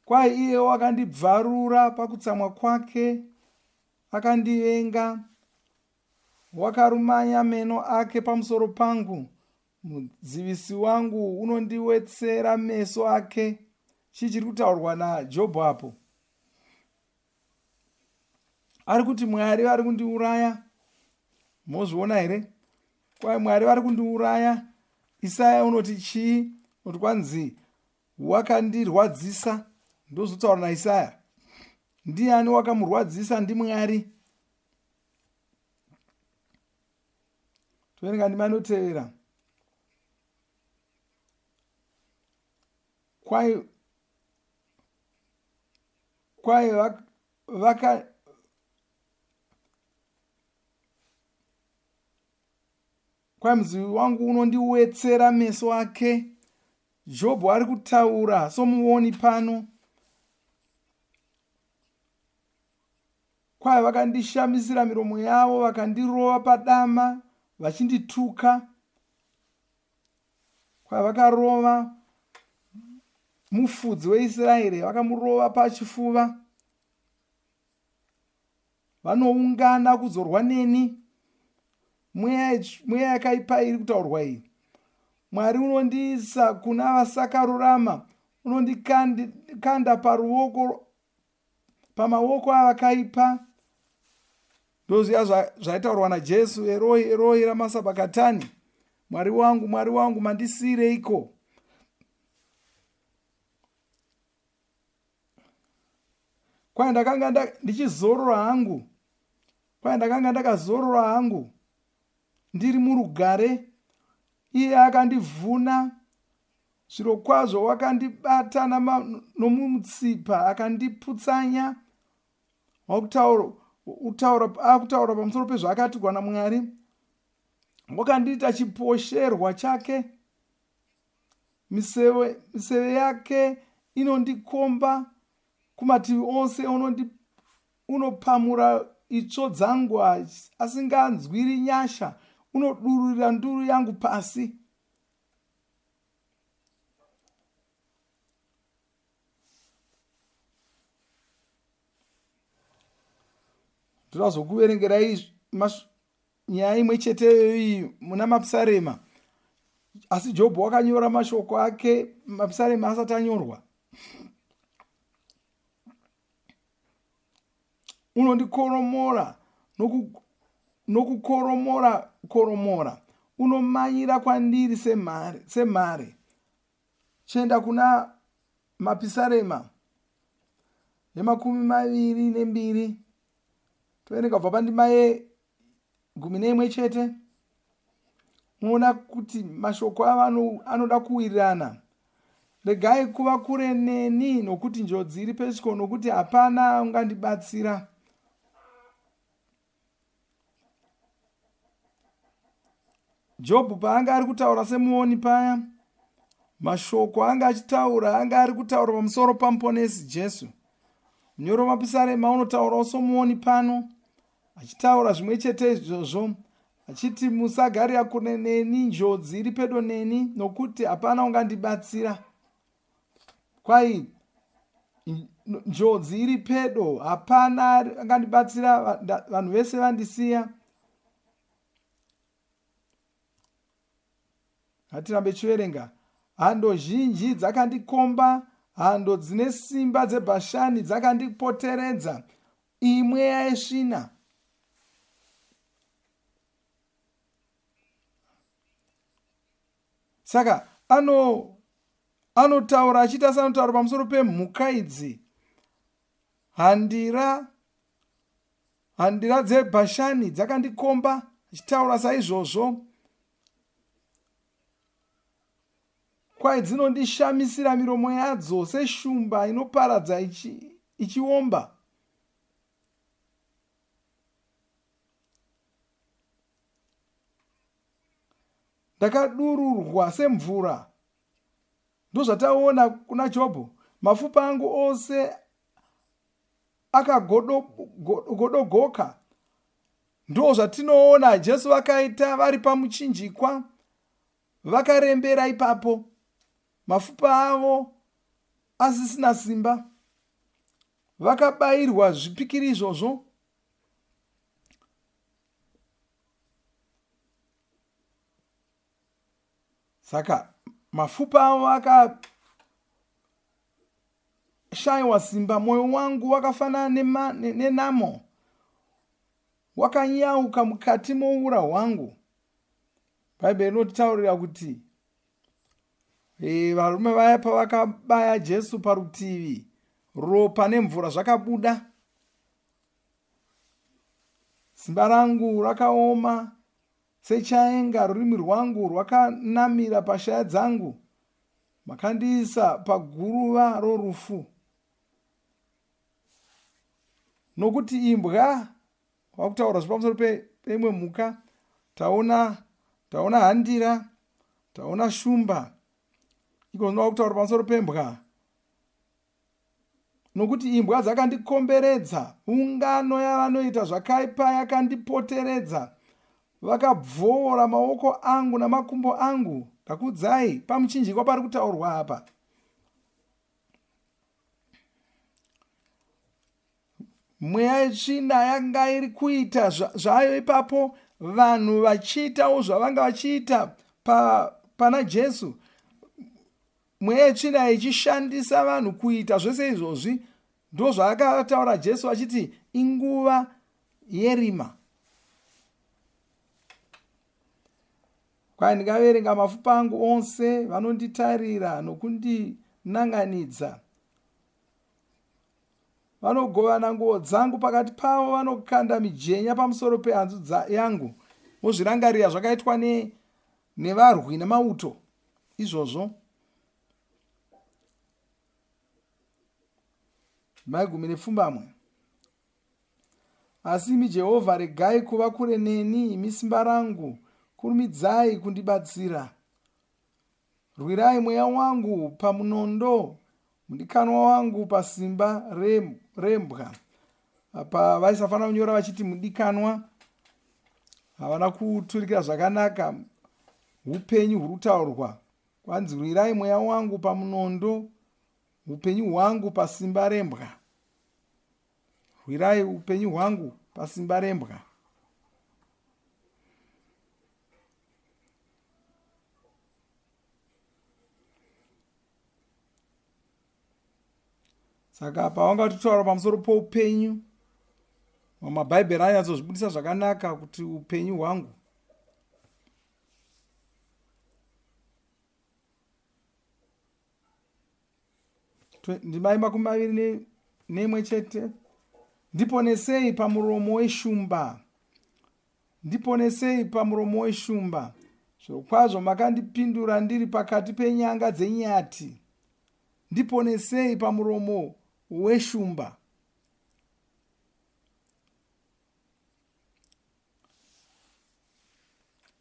Speaker 1: Kwai iyewo akandibvarura pakutsamwa kwake, akandivenga, wakarumanya meno ake pamusoro pangu. Mudzivisi wangu unondiwetsera meso ake. Chichiri kutaurwa naJobho apo. Ari kuti Mwari vari kundiuraya. Mozviona here? Kwai Mwari vari kundiuraya. Isaya unoti chii? Kuti kwanzi wakandirwadzisa. Ndozotaura naIsaya. Ndiani wakamurwadzisa? NdiMwari. Toverenga ndima inotevera. Kwai mudzivi wangu unondiwetsera meso ake. Jobho ari kutaura somuoni pano. Kwai vakandishamisira miromo yavo, vakandirova padama, vachindituka. Kwai vakarova mufudzi weIsraeri, vakamurova pachifuva. Vanoungana kuzorwa neni. Mweya yakaipa iri kutaurwa iyi. Mwari unondiisa kuna vasakarurama, unondikanda pamaoko avakaipa. Ndozviya zvaitaurwa naJesu, Eroi Eroi rama sabakatani. Mwari wangu, mandisiyireiko? Kwai ndakanga ndichizorora hangu. Kwai ndakanga ndakazorora hangu ndiri murugare. Iye akandivhuna. Zviro kwazvo wakandibata nomumutsipa, akandiputsanya. Akutaura pamusoro pezvaakatirwa naMwari. Wakandiita chiposherwa chake. Miseve yake inondikomba kumativi ose. Unopamura itsvo dzangu asinganzwiri nyasha. Unodururira nduru yangu pasi. Ndirazokuverengerai nyaya imwe cheteyo iyi muna Mapsarema. Asi Jobho wakanyora mashoko ake Mapsarema asati anyorwa. Unondikoromora nokukoromora. Unomanyira kwandiri semhare. Chienda kuna Mapisarema ye22. Toverenga kubva pandima ye11 chete. Unoona kuti mashoko avo anoda kuwirirana. Regai kuva kure neni, nokuti njodzi iri pedyo, nokuti hapana ungandibatsira. Jobho paanga ari kutaura semuoni paya, mashoko anga achitaura anga ari kutaura pamusoro pamuponesi Jesu. Munyoro Mapisarema unotaurawo somuoni pano, achitaura zvimwe chete izvozvo, achiti musagarira kure neni, njodzi iri pedo neni, nokuti hapana ungandibatsira. Kwai njodzi iri pedo, hapana angandibatsira, vanhu vese vandisiya. Ngatirambe chiverenga. Hando zhinji dzakandikomba, hando dzine simba dzeBhashani dzakandipoteredza, imweya yesvina. Saka anotaura achiita sanotaura pamusoro pemhuka idzi. Handira dzeBhashani dzakandikomba, achitaura saizvozvo. Kwai dzinondishamisira miromo yadzo seshumba inoparadza ichiomba. Ndakadururwa semvura. Ndozvataona kuna Jobho. Mapfupa angu ose akagodogoka. ndo zvatinoona Jesu vakaita vari pamuchinjikwa, vakarembera ipapo, mapfupa avo asisina simba, vakabayirwa zvipikiri izvozvo. Saka mapfupa avo akashayiwa simba, mwoyo wangu wakafanana nenamo, wakanyauka mukati moura hwangu. Bhaibheri rinotitaurira kuti varume vaya pavakabaya Jesu parutivi, ropa nemvura zvakabuda. Simba rangu rakaoma sechaenga, rurimi rwangu rwakanamira pashaya dzangu, makandiisa paguruva rorufu. Nokuti imbwa, wakutaura zvapamusoro peimwe mhuka, taona handira, taona shumba, iko zvinoda kutaura pamusoro pembwa. Nokuti imbwa dzakandikomberedza, ungano yavanoita zvakaipa yakandipoteredza, vakabvora maoko angu namakumbo angu. Ndakuudzai, pamuchinjikwa pari kutaurwa apa. Mweya yetsvina yanga iri kuita zvayo ipapo, vanhu vachiitawo zvavanga vachiita pana Jesu. Mweya yetsvina ichishandisa vanhu kuita zvese izvozvi. Ndo zvaakataura Jesu achiti inguva yerima. Kwai ndingaverenga mapfupa angu onse, vanonditarira nokundinanganidza. Vanogovana nguo dzangu, pakati pavo vanokanda mijenya pamusoro pehanzu yangu. Mozvirangarira zvakaitwa nevarwi nemauto izvozvo. Maigumi nepfumbamwe. Asi imi Jehovha, regai kuva kure neni, imi simba rangu, kurumidzai kundibatsira. Rwirai mweya wangu pamunondo, mudikanwa wangu pasimba rembwa. Apa vaisafanira kunyora vachiti mudikanwa, havana kuturikira zvakanaka upenyu hurutaurwa. Kwanzi rwirai mweya wangu pamunondo, upenyu hwangu pasimba rembwa. Rwirai upenyu hwangu pasimba rembwa. Saka pavanga tutaura pamusoro poupenyu, mabhaibheri anyatsozvibudisa zvakanaka kuti upenyu hwangu. Ndima 21 chete. Ndiponesei pamuromo weshumba, ndiponesei pamuromo weshumba. Zvirokwazvo makandipindura ndiri pakati penyanga dzenyati. Ndiponesei pamuromo weshumba.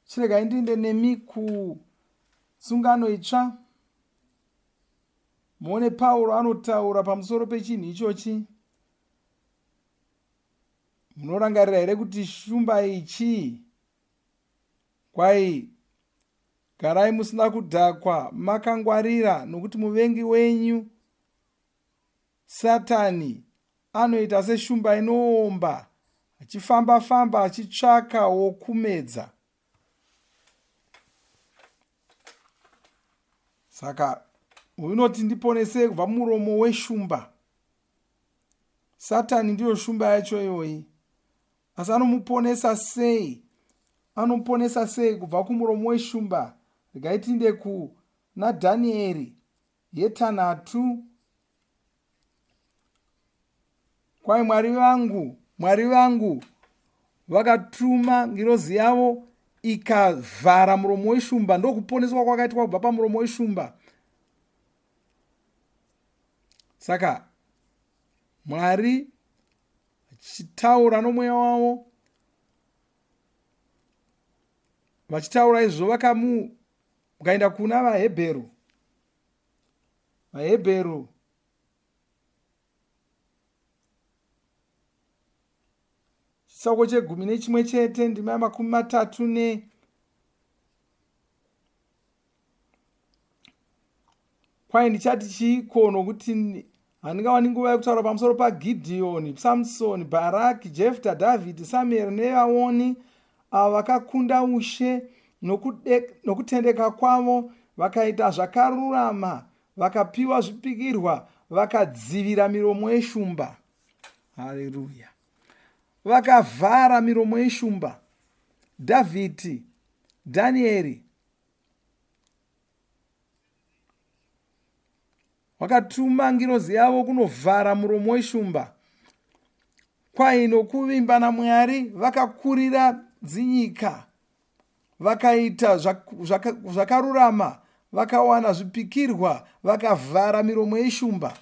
Speaker 1: Chiregai ndiinde nemi kusungano itsva. Muone Pauro anotaura pamusoro pechinhu ichochi. Munorangarira here kuti shumba ichi, kwai garai musina kudhakwa, makangwarira, nokuti muvengi wenyu Satani anoita seshumba inoomba, achifamba-famba achitsvaka wokumedza. Saka unoti ndiponesei kubva muromo weshumba. Satani ndiyo shumba yacho iyoyi. Asi anomuponesa sei? Anomuponesa sei kubva kumuromo weshumba? Regai tiinde kuna Dhanieri ye3. Kwai Mwari vangu vakatuma ngirozi yavo ikavhara muromo weshumba. Ndokuponeswa kwakaitwa kubva pamuromo weshumba. Saka Mwari achitaura nomweya wavo, vachitaura izvo vakaenda kuna vaHebheru. VaHebheru chitsauko chegumi nechimwe chete ndima yamakumi matatu kwai ndichati chiko nokuti handingawani nguva yekutaura pamusoro paGidheoni, Samsoni, Bharaki, Jefta, Dhavhidhi, Samueri nevaoni avo vakakunda ushe nokutendeka kwavo, vakaita zvakarurama, vakapiwa zvipikirwa, vakadzivira miromo yeshumba. Haleluya! Vakavhara miromo yeshumba. Dhavhidhi, Dhanieri vakatuma ngirozi yavo kunovhara muromo weshumba. Kwai nokuvimba naMwari vakakurira dzinyika, vakaita zvakarurama, vakawana zvipikirwa, vakavhara miromo yeshumba.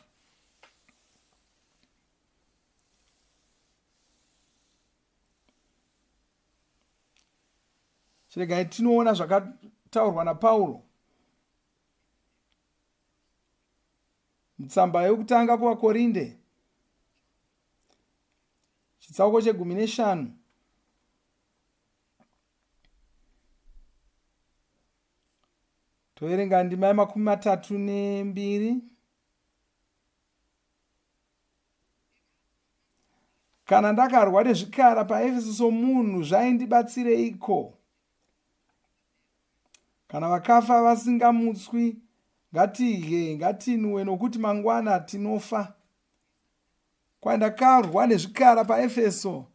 Speaker 1: Chiregai tinoona zvakataurwa naPauro mutsamba yokutanga kuvaKorinde chitsauko chegumi neshanu. Toverenga ndima yamakumi matatu nembiri. Kana ndakarwa nezvikara paEfeso somunhu zvaindibatsireiko? Kana vakafa vasingamutswi, ngatidye, ngatinwe, nokuti mangwana tinofa. Kwai ndakarwa nezvikara paEfeso,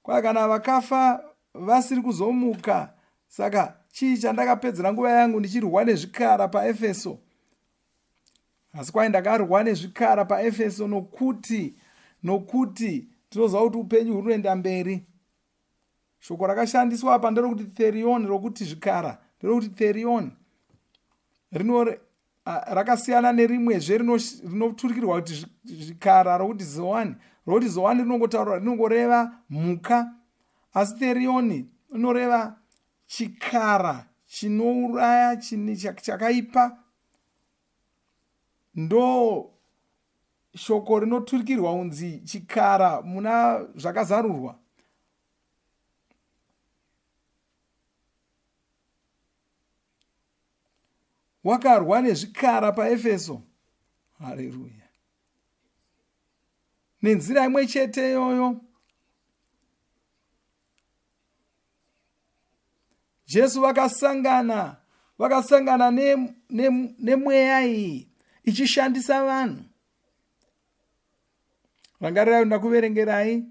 Speaker 1: kwai kana vakafa vasiri kuzomuka, saka chii chandakapedzera nguva yangu ndichirwa nezvikara paEfeso? Asi kwai ndakarwa nezvikara paEfeso nokuti tinoziva kuti upenyu hunoenda mberi. Shoko rakashandiswa apa nderokuti therion, rokuti zvikara nderokuti therion. Rakasiyana nerimwezve rinoturikirwa kuti zvikara rokuti zoani. Rokuti zoani rinongoreva mhuka, asi therion inoreva chikara chinouraya, chakaipa. Ndo shoko rinoturikirwa unzi chikara muna zvakazarurwa. Wakarwa nezvikara paEfeso. Haleluya! Nenzira imwe chete iyoyo Jesu vakasangana nemweya iyi ichishandisa vanhu. Rangarirai ndakuverengerai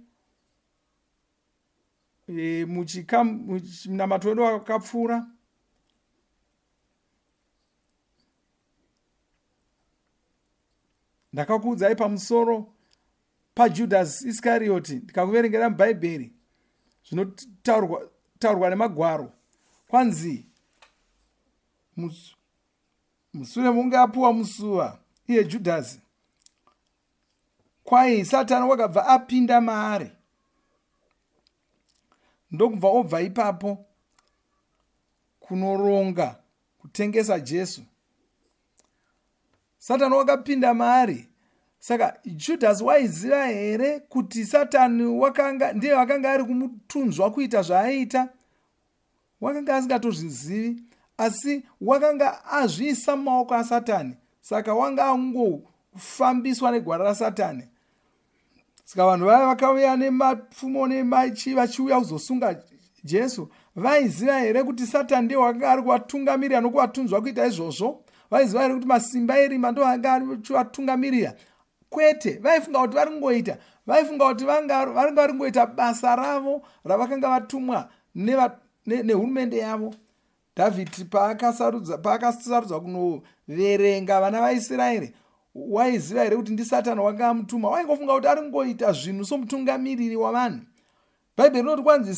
Speaker 1: muchinamato wedu wakapfuura. Ndakakuudzai pamusoro paJudhasi Iskarioti, ndikakuverengera mubhaibheri zvinotaurwa nemagwaro. Kwanzi mushure munge apuwa musuwa iye Judhasi, kwai Satani wakabva apinda maari, ndokubva obva ipapo kunoronga kutengesa Jesu. Satani wakapinda maari. Saka Judhasi waiziva here kuti Satani ndiye wakanga ari kumutunzva kuita zvaaita? Wakanga asingatozvizivi, asi wakanga azviisa mumaoko aSatani. Saka wanga angofambiswa negwara raSatani. Saka vanhu vaya vakauya nemapfumo vachiuya kuzosunga Jesu, vaiziva here kuti Satani ndiye wakanga ari kuvatungamirira nokuvatunzva kuita izvozvo? Vaiziva here kuti masimba erima ndo anga ari kuvatungamirira? Kwete, vaifunga kuti varinga varingoita basa ravo ravakanga vatumwa nehurumende yavo. Dhavhidhi paakasarudza kunoverenga vana vaIsraeri, waiziva here kuti ndiSatani wanga amutuma? Waingofunga kuti aringoita zvinhu somutungamiriri wavanhu. Bhaibheri rinoti kwanzi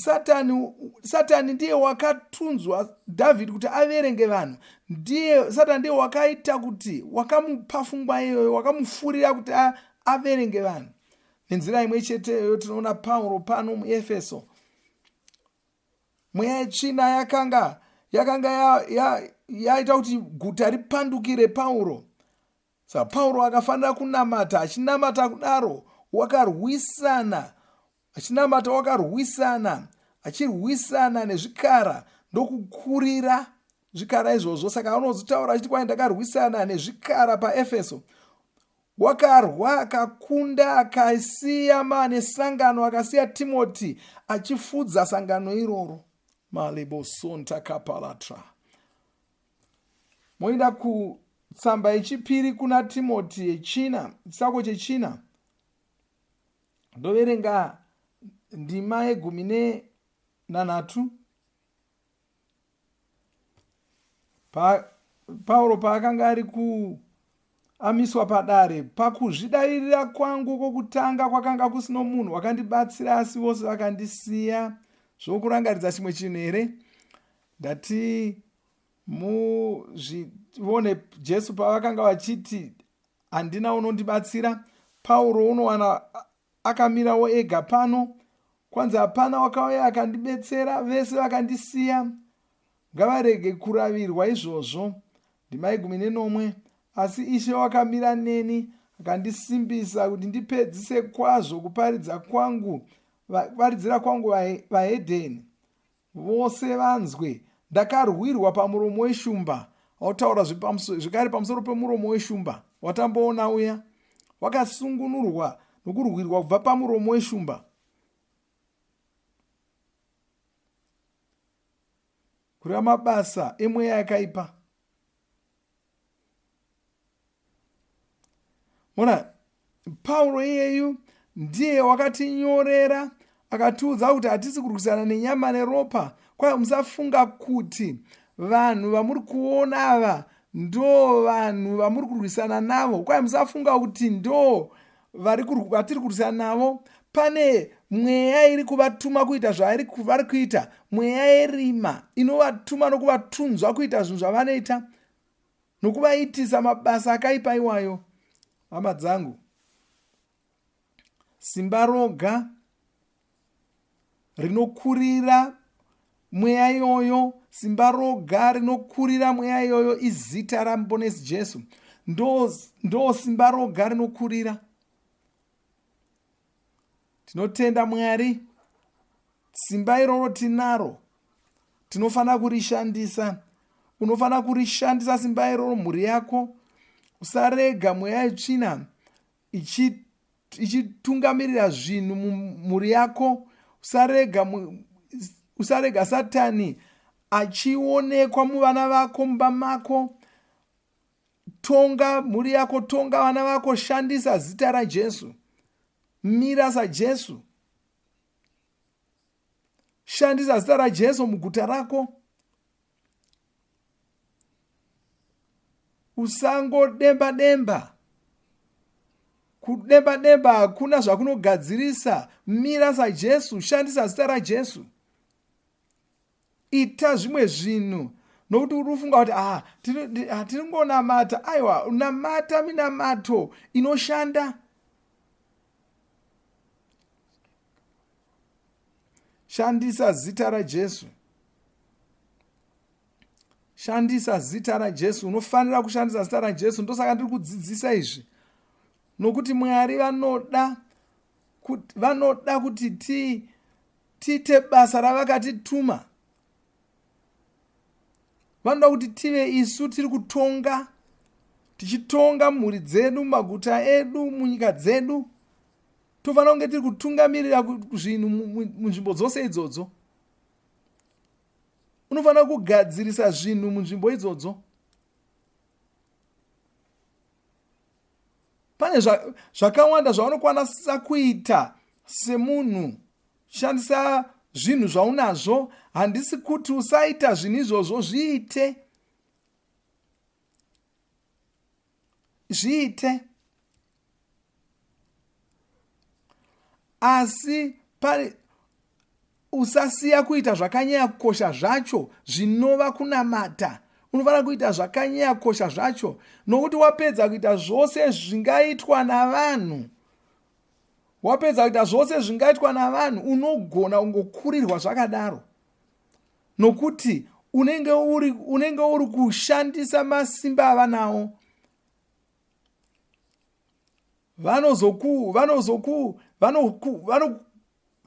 Speaker 1: Satani ndiye wakatunzwa Dhavhidhi kuti averenge vanhu. Satani ndiye wakaita kuti, wakamupa pfungwa iyoyo, wakamufurira kuti averenge vanhu. Nenzira imwe cheteyo tinoona Pauro pano muEfeso. Mweya yetsvina yakanga yaita kuti guta ripandukire Pauro. Saka Pauro akafanira kunamata, achinamata kudaro wakarwisana achinamata wakarwisana, achirwisana nezvikara ndokukurira zvikara izvozvo. Saka unozotaura achiti kwai ndakarwisana nezvikara paEfeso. Wakarwa, akakunda, akasiya nesangano, akasiya Timoti achifudza sangano iroro. Malebosonta kapalatra. Moenda kutsamba yechipiri kuna Timoti yechina, chitsako chechina. Ndoverenga ndima ye13. Pauro paakanga ari amiswa padare, pakuzvidavirira kwangu kwokutanga kwakanga kusino munhu wakandibatsira, asi vose vakandisiya. Zvokurangaridza chimwe chinhu here? Ndati muzvione Jesu pavakanga vachiti handina unondibatsira. Pauro unowana akamirawo ega pano, kwanza hapana wakauya akandibetsera, vese vakandisiya. Ngavarege kuravirwa izvozvo. Ndima ye14. Asi Ishe wakamira neni akandisimbisa kuti ndipedzise kwazvo kuparidzira kwangu vahedheni vose vanzwe. Ndakarwirwa pamuromo weshumba. Autaura zvekare pamusoro pemuromo weshumba. Watamboona uya wakasungunurwa nokurwirwa kubva pamuromo weshumba. Kureva mabasa emweya yakaipa. Mona, Pauro iyeyu ndiye wakatinyorera akatiudza kuti hatisi kurwisana nenyama neropa. Kwai musafunga kuti vanhu vamuri kuona ava ndo vanhu vamuri kurwisana navo. Kwai musafunga kuti ndo vatiri kurwisana navo. Pane mweya iri kuvatuma kuita zvavari kuita, mweya yerima inovatuma nokuvatunzva kuita zvinhu zvavanoita, nokuvaitisa mabasa akaipa iwayo. Hama dzangu, simba roga rinokurira mweya iyoyo, simba roga rinokurira mweya iyoyo izita raMuponesi Jesu. Ndo simba roga rinokurira. Tinotenda Mwari, simba iroro tinaro, tinofanira kurishandisa. Unofanira kurishandisa simba iroro mhuri yako. Usarega mweya yetsvina ichitungamirira zvinhu mumhuri yako. Usarega Satani achionekwa muvana vako, mumba mako. Tonga mhuri yako, tonga vana vako, shandisa zita raJesu. Mira saJesu. Shandisa zita raJesu muguta rako. Usangodemba. Kudemba hakuna zvakunogadzirisa. Mira saJesu, shandisa zita raJesu. Ita zvimwe zvinhu nokuti uri kufunga kuti tiringonamata. Aiwa, unamata minamato inoshanda. Shandisa zita raJesu. Shandisa zita raJesu. Unofanira kushandisa zita raJesu. Ndosaka ndiri kudzidzisa izvi. Nokuti Mwari vanoda kuti tiite basa ravakatituma. Vanoda kuti tive isu tiri kutonga, tichitonga mhuri dzedu, maguta edu, munyika dzedu. Tofanira kunge tiri kutungamirira zvinhu munzvimbo dzose idzodzo. Unofanira kugadzirisa zvinhu munzvimbo idzodzo. Pane zvakawanda zvaunokwanisa kuita semunhu. Shandisa zvinhu zvaunazvo. Handisi kuti usaita zvinhu izvozvo, zviite. Asi usasiya kuita zvakanyanya kukosha zvacho zvinova kunamata. Unofanira kuita zvakanyanya kukosha zvacho, nokuti wapedza kuita zvose zvingaitwa navanhu. Unogona kungokurirwa zvakadaro. Nokuti unenge uri kushandisa masimba avanawo.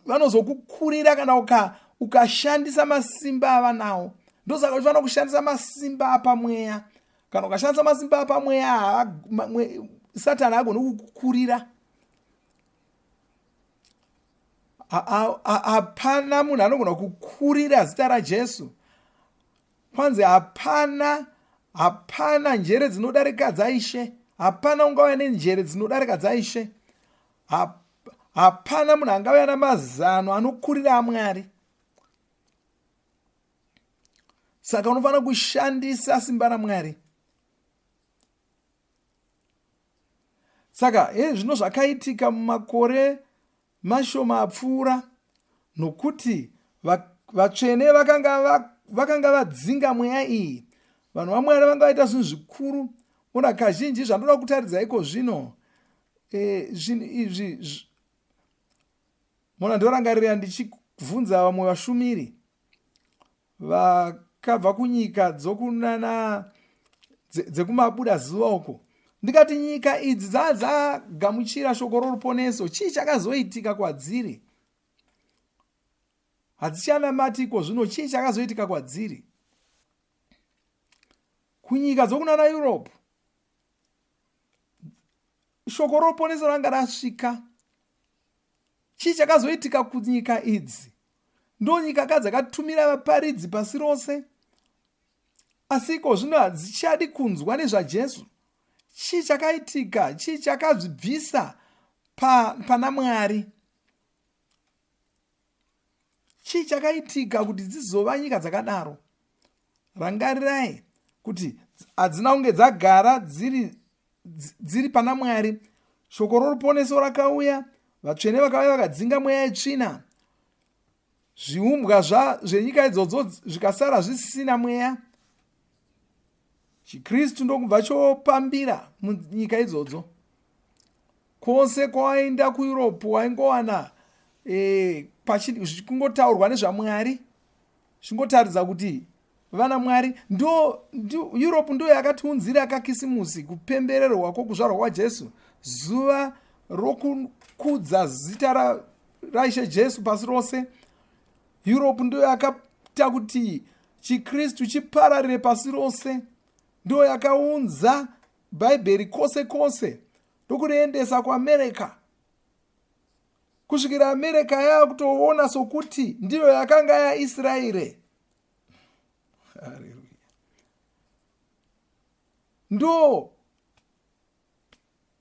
Speaker 1: vanozokukurira kana ukashandisa masimba avanawo. Ndosaka uchifanira kushandisa masimba apamweya. Kana ukashandisa masimba apamweya, Satani agoni kukukurira. Hapana munhu anogona kukurira zita raJesu. Kwanzi hapana njere dzinodarika dzaishe. Hapana ungauya nenjere dzinodarika dzaishe. Hapana munhu angauya namazano anokurira aMwari. Saka unofanira kushandisa simba raMwari. Saka zvino zvakaitika mumakore mashoma apfuura, nokuti vatsvene vakanga vadzinga mweya iyi. Vanhu vaMwari vanga vaita zvinhu zvikuru. Muna kazhinji zvandoda kutaridza iko zvino, zvinhu izvi muna ndorangarira ndichibvunza vamwe vashumiri vakabva kunyika dzekumabuda zuva uko. Ndikati nyika idzi dzagamuchira shoko roruponeso, chii chakazoitika kwadziri? Hadzichanamati zvino, chii chakazoitika kwadziri? Kunyika dzokunana Europe, shoko roruponeso ranga rasvika. Chii chakazoitika kunyika idzi? Ndo nyika dzakatumira vaparidzi pasi rose, asi zvino hadzichadi kunzwa nezvaJesu. Chii chakaitika? Chii chakazvibvisa pana Mwari? Chii chakaitika kuti dzizova nyika dzakadaro? Rangarirai kuti hadzina kunge dzagara dziri pana Mwari. Shoko roruponeso rakauya, vatsvene vakauya vakadzinga mweya yetsvina. Zviumbwa zvenyika idzodzo zvikasara zvisina mweya. Chikristu ndokubva chopambira munyika idzodzo. Kwose kwawaenda kuEurope waingowana kungotaurwa nezvaMwari, zvingotaridza kuti vana Mwari. Europe ndo yakatiunzira kakisimusi, kupembererwa kwokuzvarwa kwaJesu, zuva rokukudza zita raIshe Jesu pasi rose. Europe ndo yakaita kuti Chikristu chipararire pasi rose. Ndo yakaunza Bhaibheri kwose kwose, ndokuriendesa kuAmerika. Kusvikira Amerika yakutoona sokuti ndiyo yakanga yaIsraeri. Haleluya. Ndo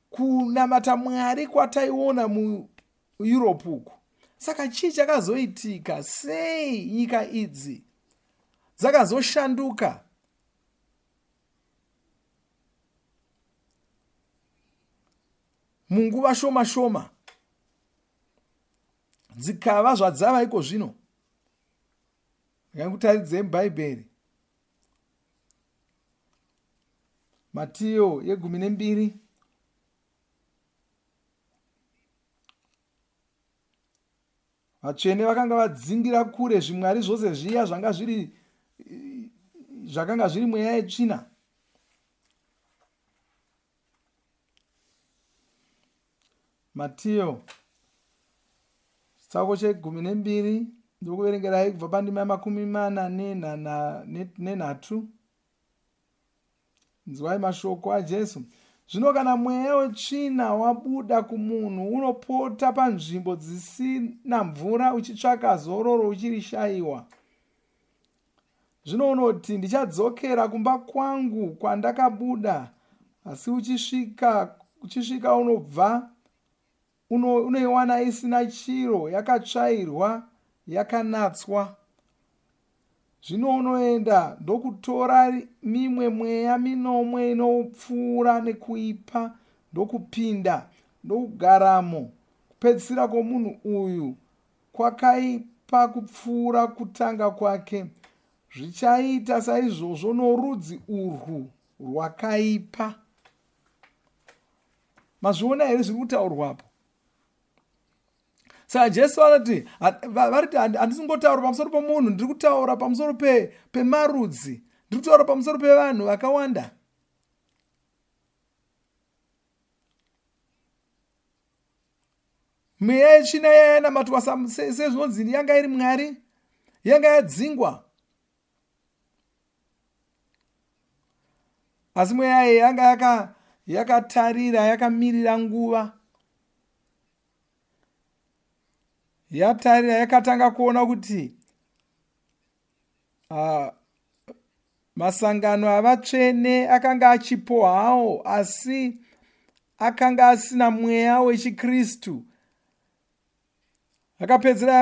Speaker 1: kunamata Mwari kwataiona muEurope uku. Saka chii chakazoitika? Sei nyika idzi dzakazoshanduka? Munguva shoma shoma dzikava zvadzava iko zvino. Ngakutaridzei muBhaibheri. Matiyo 12. Vatsvene vakanga vadzingira kure zvimwari zvose zviya zvakanga zviri mweya yetsvina. Matiyo chitsauko 12 ndokuverengerai kubva pandima 43. Nzwai mashoko aJesu. Zvino kana mweya wetsvina wabuda kumunhu, unopota panzvimbo dzisina mvura uchitsvaka zororo uchirishayiwa. Zvino unoti, ndichadzokera kumba kwangu kwandakabuda, asi uchisvika unobva unoiwana isina chiro, yakatsvairwa, yakanatswa. Zvino unoenda ndokutora mimwe mweya minomwe inopfuura nekuipa, ndokupinda ndokugaramo. Kupedzisira kwomunhu uyu kwakaipa kupfuura kutanga kwake. Zvichaita saizvozvo norudzi urwu rwakaipa. Mazviona here zviri kutaurwapo? Saka Jesu anoti, variti handisi kungotaura pamusoro pomunhu, ndiri kutaura pamusoro pemarudzi, ndiri kutaura pamusoro pevanhu vakawanda. mweya yetsvina yanamatwa sezvinonzi yanga iri mwari, yanga yadzingwa. Asi mweya iyi yanga yakatarira, yakamirira nguva. Yatarira, yakatanga kuona kuti masangano avatsvene akanga achipo hawo, asi akanga asina mweya wechiKristu. Akapedzera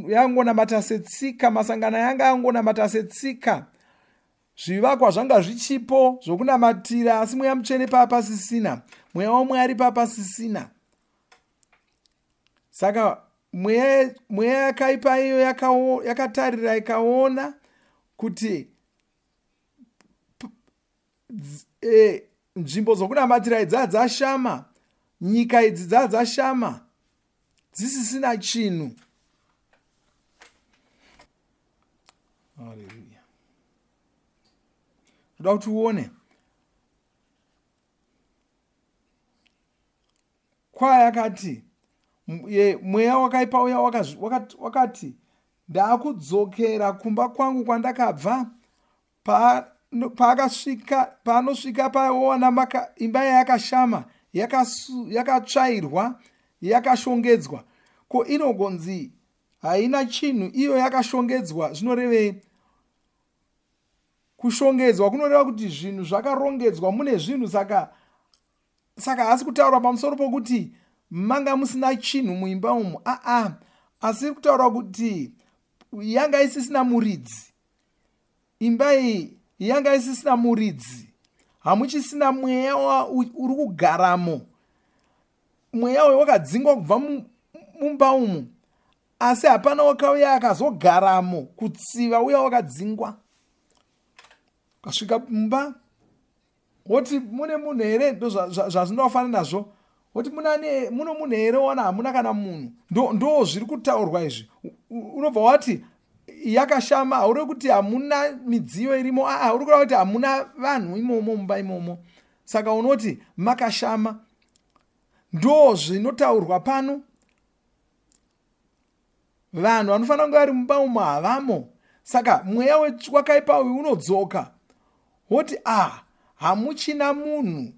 Speaker 1: yangonamata setsika, masangano yanga angonamata setsika. Zvivakwa zvanga zvichipo zvokunamatira, asi mweya mutsvene papasisina, mweya waMwari papasisina. Saka mweya yakaipa iyo yakatarira ikaona kuti nzvimbo dzokunamatira idzi dzashama, nyika idzi dzashama, dzisisina chinhu. Haleluya. Toda kuti uone kwayakati mweya wakaipa uya wakati ndaakudzokera kumba kwangu kwandakabva. Paanosvika paona imba yakashama, yakatsvairwa, yakashongedzwa. Ko inogonzi haina chinhu, iyo yakashongedzwa. Zvinorevei? Kushongedzwa kunoreva kuti zvinhu zvakarongedzwa, mune zvinhu. Saka hasi kutaura pamusoro pokuti manga musina chinhu muimba umu, asi kutaura kuti yanga isisina muridzi. Imba iyi yanga isisina muridzi, hamuchisina mweya uri kugaramo. Mweya uyu wakadzingwa kubva mumba umu, asi hapana wakauya akazogaramo kutsiva uya wakadzingwa. Kasvika mumba, woti mune munhu here? Zvazvinofanana nazvo. Woti muno munhu here? Wana hamuna kana munhu. Ndo zviri kutaurwa izvi. Unobva wati yakashama, hauri kuti hamuna midziyo irimo, uri kureva kuti hamuna vanhu imomo mumba imomo. Saka unoti makashama. Ndo zvinotaurwa pano. Vanhu vanofanira kunge vari mumba umo havamo. Saka mweya wakaipa uyu unodzoka. Woti hamuchina munhu,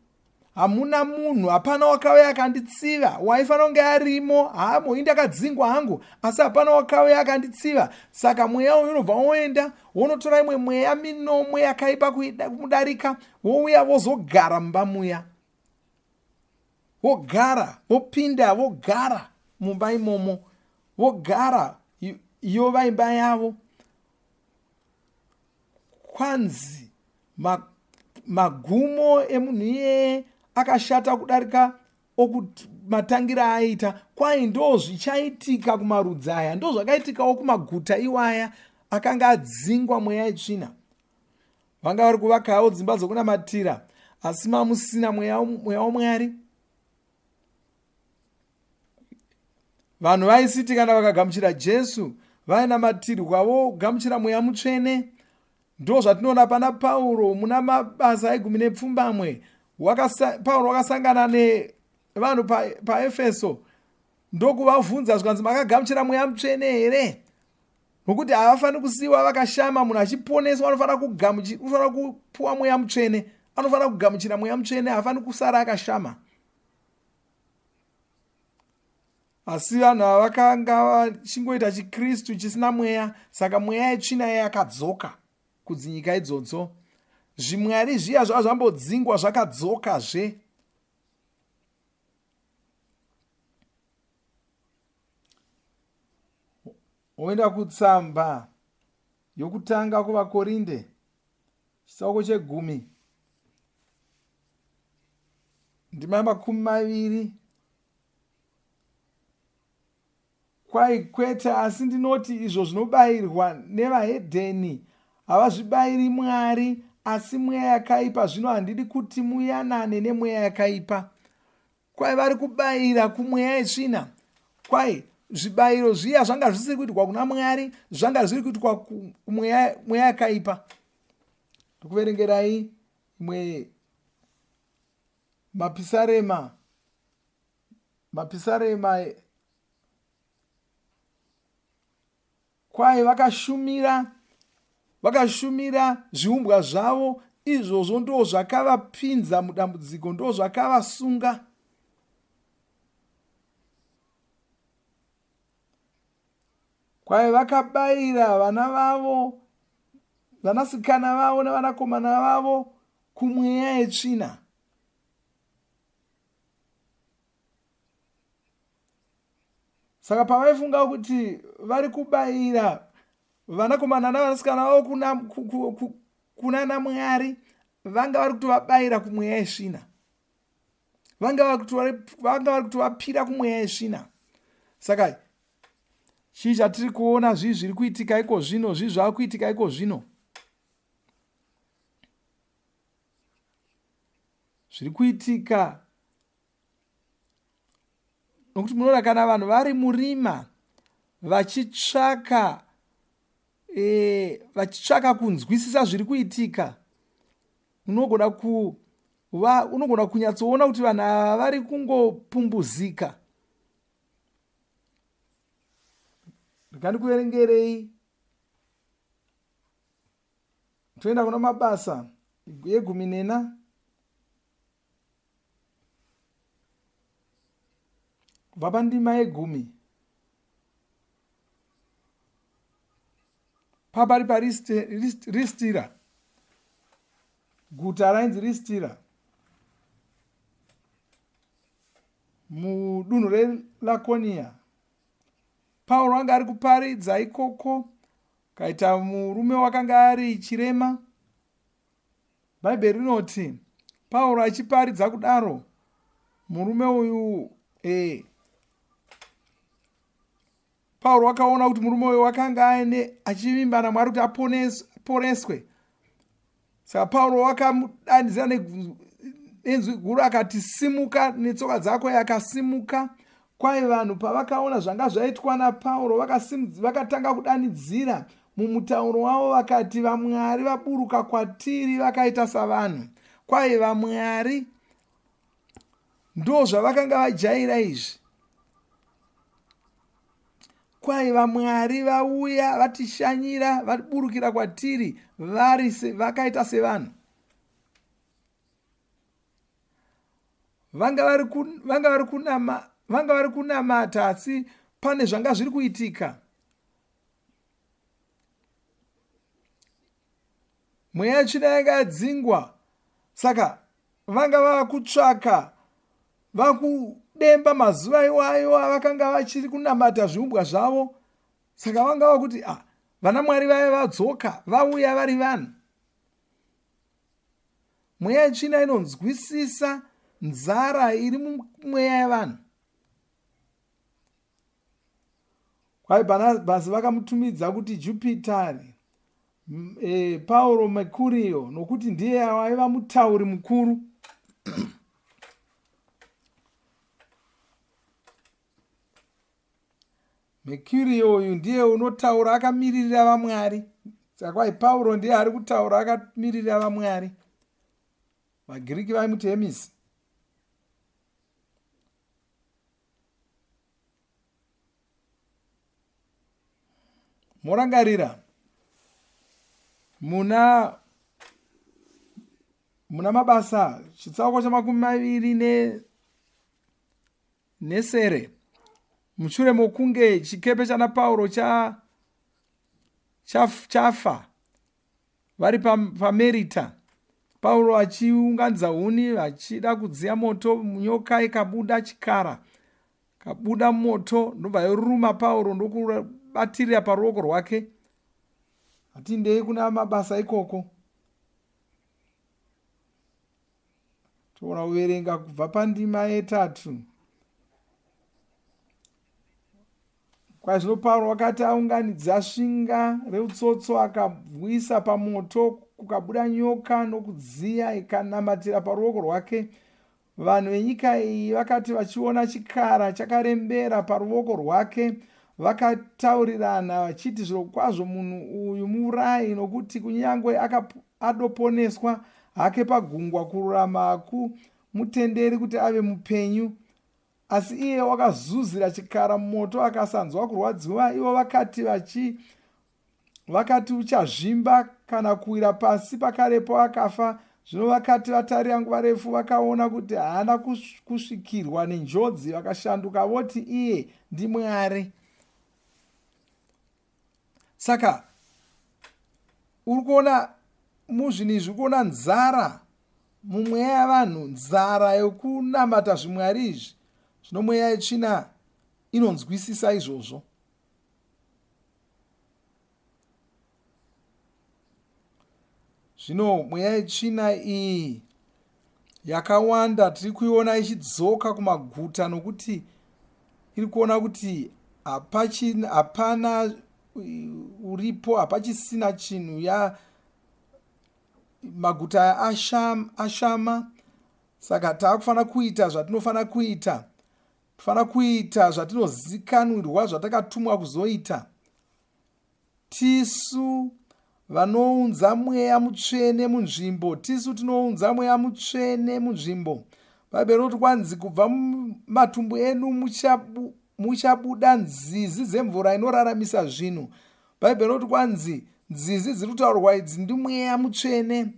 Speaker 1: hamuna munhu, hapana wakauya akanditsiva. Waifanira kunge arimo, hamo, indakadzingwa hangu, asi hapana wakauya akanditsiva. Saka mweya uyu unobva woenda wonotora imwe mweya minomwe yakaipa kumudarika, wouya wozogara mumba muya. Wogara, wopinda, wogara mumba imomo, wogara yova imba yavo. Kwanzi magumo emunhu iyeye akashata kudarika matangira aita. Kwai ndo zvichaitika kumarudzi aya, ndo zvakaitikawo kumaguta iwaya akanga adzingwa mweya yetsvina. Vanga vari kuvakawo dzimba dzokunamatira, asi mamusina mweya waMwari. Vanhu vaisiti kana vakagamuchira Jesu vainamatirwa vogamuchira mweya mutsvene. Ndo zvatinoona pana Pauro muna mabasa egumi nepfumbamwe. Pauro wakasangana nevanhu paEfeso, ndokuvabvunza zvikanzi makagamuchira mweya mutsvene here? Nokuti havafaniri kusiyiwa vakashama. Munhu achiponeswa anofanira kupuwa mweya mutsvene, anofanira kugamuchira mweya mutsvene, haafaniri kusara akashama. Asi vanhu ava vakanga vachingoita chiKristu chisina mweya, saka mweya yetsvina yakadzoka kudzinyika idzodzo. Zvimwari zviya zvazvambodzingwa zvakadzokazve. Oenda kutsamba yokutanga kuvaKorinde, chitsauko 10, ndima 20. Kwai kwete, asi ndinoti izvo zvinobayirwa nevahedheni havazvibayiri Mwari, asi mweya yakaipa. Zvino handidi kuti muyanane nemweya yakaipa. Kwai vari kubayira kumweya yetsvina. Kwai zvibayiro zviya zvanga zvisiri kuitwa kuna Mwari, zvanga zviri kuitwa kumweya yakaipa. Ndikuverengerai imwe mapisarema kwaye vakashumira zviumbwa zvavo, izvozvo ndo zvakavapinza mudambudziko, ndo zvakavasunga. Kwaye vakabayira vana vavo, vanasikana vavo nevanakomana vavo kumweya yetsvina. Saka pavaifunga kuti vari kubayira vanakomana navanasikana vavo kuna naMwari, vanga vari kutovabayira kumweya yesvina, vanga vari kutovapira kumweya yesvina. Saka chii chatiri kuona zviri kuitika iko zvino, zvava kuitika iko zvino, zviri kuitika nokuti munoona kana vanhu vari murima vachitsvaka kunzwisisa zviri kuitika, unogona kunyatsoona kuti vanhu ava vari kungopumbuzika. Ndikuverengerei, toenda kuna Mabasa ye14 kubva pandima ye10. Papari paRistira, guta rainzi Ristira mudunhu reLakonia. Pauro anga ari kuparidza ikoko, kaita murume wakanga ari chirema. Bhaibheri rinoti Pauro achiparidza kudaro, murume uyu Pauro akaona kuti murume uyu wakanga achivimba naMwari kuti aponeswe. Saka Pauro wakamudanidzira nenzwi guru akati, simuka, netsoka dzako yakasimuka. Kwaye vanhu pavakaona zvanga zvaitwa naPauro vakatanga kudanidzira mumutauro wavo, vakati, vaMwari vaburuka kwatiri vakaita savanhu. Kwaye vaMwari ndo zvavakanga vajaira izvi. Kwaye vaMwari vauya vatishanyira, vaburukira kwatiri vakaita sevanhu. Vanga vari kunamata, asi pane zvanga zviri kuitika. Mweya yetsvina yanga yadzingwa, saka vanga vakutsvaka, vakudemba mazuva iwayo vakanga vachiri kunamata zviumbwa zvavo. Saka vanga vakuti vana Mwari vaya vadzoka, vauya vari vanhu. Mweya yetsvina inonzwisisa nzara iri mumweya yavanhu. Kwaye Bhanabhasi vakamutumidza kuti Jupitari, Pauro Mercurio, nokuti ndiye aiva mutauri mukuru. Mercurio uyu ndiye unotaura akamiririra vaMwari. Saka kwaye Pauro ndiye ari kutaura akamiririra vaMwari. VaGiriki vaimuti Hemisi. Morangarira muna Mabasa chitsauko cha29, mushure mokunge chikepe chana Pauro chafa vari paMerita, Pauro achiunganidza huni vachida kudziya moto, nyoka ikabuda chikara, kabuda moto, ndobva yoruma Pauro ndokubatirira paruoko rwake. Hatindei kuna Mabasa ikoko. Toona kuverenga kubva pandima ye3. Kwazvino Pauro wakati aunganidza svinga reutsotso akabvisa pamoto, kukabuda nyoka nokudziya ikanamatira paruoko rwake. Vanhu venyika iyi vakati vachiona chikara chakarembera paruoko rwake, vakataurirana vachiti, zvirokwazvo munhu uyu muurayi, nokuti kunyangwe adoponeswa hake pagungwa, kururama hakumutenderi kuti ave mupenyu. Asi iye wakazuzira chikara mumoto akasanzwa kurwadziwa. Ivo vakati vakati uchazvimba kana kuwira pasi pakarepo akafa. Zvino vakati vatarira nguva refu vakaona kuti haana kusvikirwa nenjodzi, vakashanduka voti iye ndiMwari. Saka uri kuona muzvinhu izvi, kuona nzara mumweya yavanhu, nzara yokunamata zvimwari izvi. Zvino mweya yetsvina inonzwisisa izvozvo. Zvino mweya yetsvina iyi yakawanda tiri kuiona ichidzoka kumaguta, nokuti iri kuona kuti hapana uripo, hapachisina chinhu, maguta ashama. Saka taakufanira kuita zvatinofanira kuita. Tofanira kuita zvatinozikanwirwa, zvatakatumwa kuzoita. Tisu vanounza mweya mutsvene munzvimbo, tisu tinounza mweya mutsvene munzvimbo. Bhaibheri rinoti kwanzi kubva mumatumbu enu muchabuda nzizi dzemvura inoraramisa zvinhu. Bhaibheri rinoti kwanzi nzizi dziri kutaurwa idzi ndimweya mutsvene.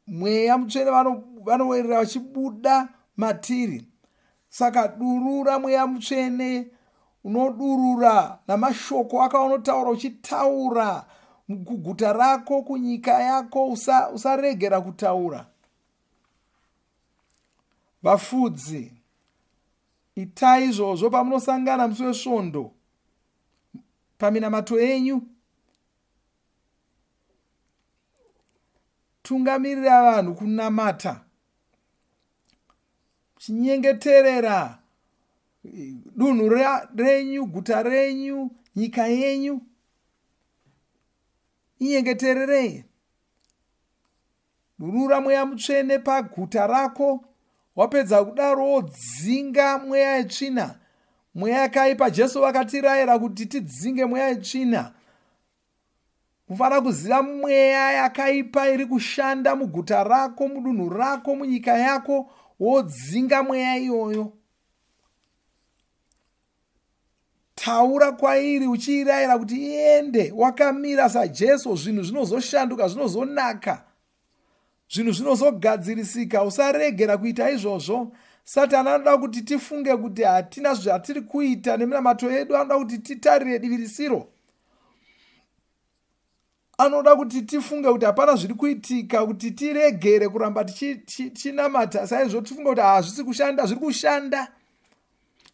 Speaker 1: Mweya mutsvene vanowerera vachibuda matiri. Saka durura mweya mutsvene, unodurura namashoko akaunotaura, uchitaura kuguta rako, kunyika yako, usaregera kutaura. Vafudzi, itai izvozvo pamunosangana musi wesvondo, paminamato enyu. Tungamirira vanhu kunamata, chinyengeterera dunhu renyu, guta renyu, nyika yenyu. Inyengetererei. Durura mweya mutsvene paguta rako. Wapedza kudaro wodzinga mweya yetsvina, mweya yakaipa. Jesu vakatirayira kuti tidzinge mweya yetsvina. Unofanira kuziva mweya yakaipa iri kushanda muguta rako, mudunhu rako, munyika yako. Wodzinga mweya iyoyo. Taura kwairi uchiirayira kuti iende, wakamira saJesu. Zvinhu zvinozoshanduka, zvinozonaka, zvinhu zvinozogadzirisika. Usaregera kuita izvozvo. Satani anoda kuti tifunge kuti hatina zvatiri kuita neminamato yedu. Anoda kuti titarire divirisiro. Anoda kuti tifunge kuti hapana zviri kuitika, kuti tiregere kuramba tichinamata. Saizvo tifunge kuti hazvisi kushanda. Zviri kushanda,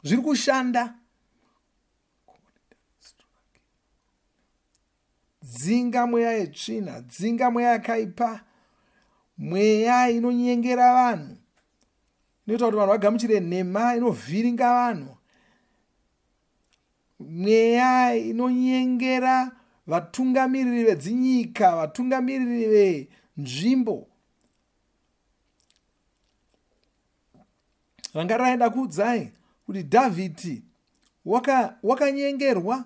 Speaker 1: zviri kushanda. Dzinga mweya yetsvina, dzinga mweya yakaipa, mweya inonyengera vanhu, inoita kuti vanhu vagamuchire nhema, inovhiringa vanhu, mweya inonyengera vatungamiriri vedzinyika, vatungamiriri venzvimbo. Ranga raenda kuudzai kuti Dhavhidhi wakanyengerwa.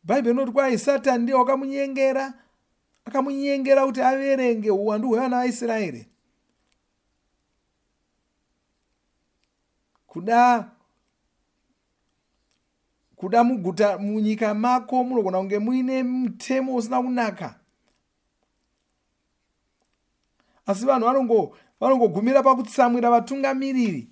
Speaker 1: Bhaibheri rinoti kwai Satani ndiye wakamunyengera, akamunyengera kuti averenge uwandu hwevana vaIsraeri. Kuda muguta, munyika mako munogona kunge muine mutemo usina kunaka. Asi vanhu vanongogumira pakutsamwira vatungamiriri.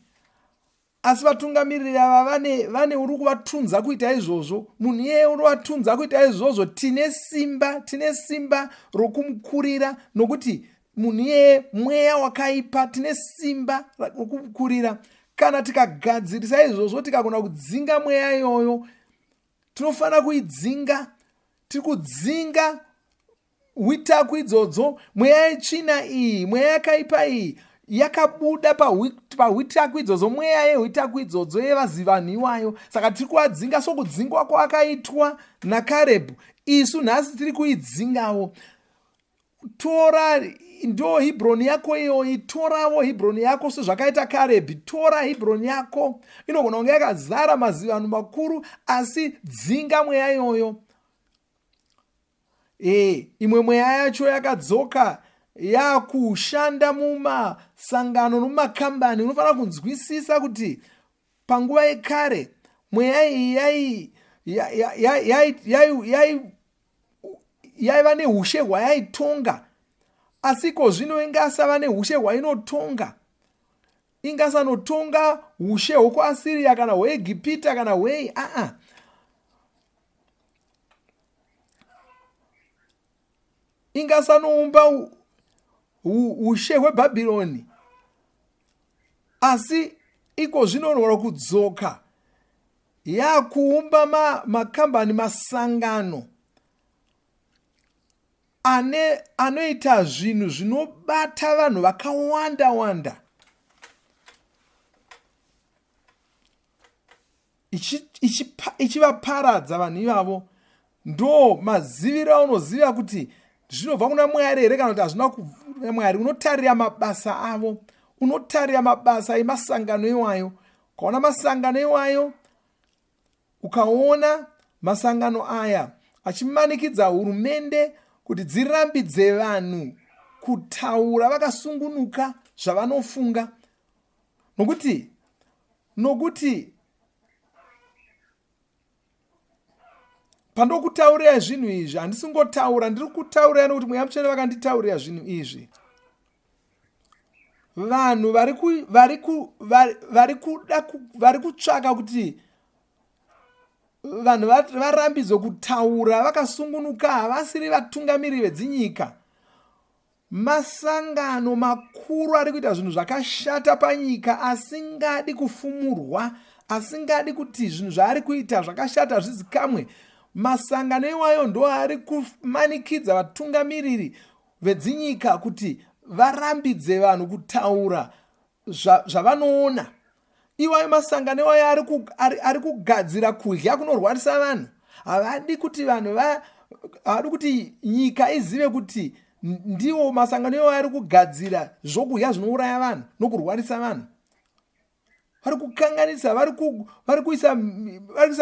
Speaker 1: Asi vatungamiriri ava vane uri kuvatunza kuita izvozvo. Munhu iyeye unovatunza kuita izvozvo. Tine simba rokumukurira, nokuti munhu iyeye mweya wakaipa. Tine simba rokumukurira. Kana tikagadzirisa izvozvo, tikagona kudzinga mweya iyoyo, tinofanira kuidzinga. Tiri kudzinga hwitaku idzodzo. Mweya yetsvina iyi, mweya yakaipa iyi, yakabuda pahwitaku idzodzo. Mweya yehwitaku idzodzo yevazivaniwayo. Saka tiri kuadzinga sokudzingwa kwakaitwa naKarebhu. Isu nhasi tiri kuidzingawo. Tora ndo Hebhroni yako iyoyi. Torawo Hebhroni yako sezvakaita Karebhi. Tora Hebhroni yako. Inogona kunge yakazara mazivano makuru, asi dzinga mweya iyoyo. Imwe mweya yacho yakadzoka yakushanda mumasangano nomumakambani. Unofanira kunzwisisa kuti panguva yekare mweya iyi yaiva neushe hwayaitonga, asi ko zvino ingasava neushe hwainotonga. Ingasanotonga ushe hwekuAsiria kana hweEgipita kana hwei, ingasanoumba ushe hweBhabhironi, asi iko zvino kudzoka yakuumba makambani, masangano anoita zvinhu zvinobata vanhu vakawanda wanda, ichivaparadza vanhu ivavo. Ndo maziviro aunoziva kuti zvinobva kuna Mwari here kana kuti hazvina kuna Mwari. Unotarira mabasa avo, unotarira mabasa emasangano iwayo. Ukaona masangano iwayo, ukaona masangano aya achimanikidza hurumende kuti dzirambidze vanhu kutaura vakasungunuka zvavanofunga. Nokuti pandokutaurira zvinhu izvi, handisingotaura, ndiri kutaurira nokuti Mweya Mutsvene vakanditaurira zvinhu izvi. Vanhu vari kutsvaka kuti vanhu varambidzwe kutaura vakasungunuka, havasiri vatungamiri vedzinyika. Masangano makuru ari kuita zvinhu zvakashata panyika, asingadi kufumurwa, asingadi kuti zvinhu zvaari kuita zvakashata zvizikamwe. Masangano iwayo ndo ari kumanikidza vatungamiriri vedzinyika kuti varambidze vanhu kutaura zvavanoona. Iwayo masangano iwayo ari kugadzira kudya kunorwarisa vanhu. Havadi kuti havadi kuti nyika izive kuti ndiwo masangano iwayo ari kugadzira zvokudya zvinouraya vanhu nokurwarisa vanhu. Vari kukanganisa, vari kuisa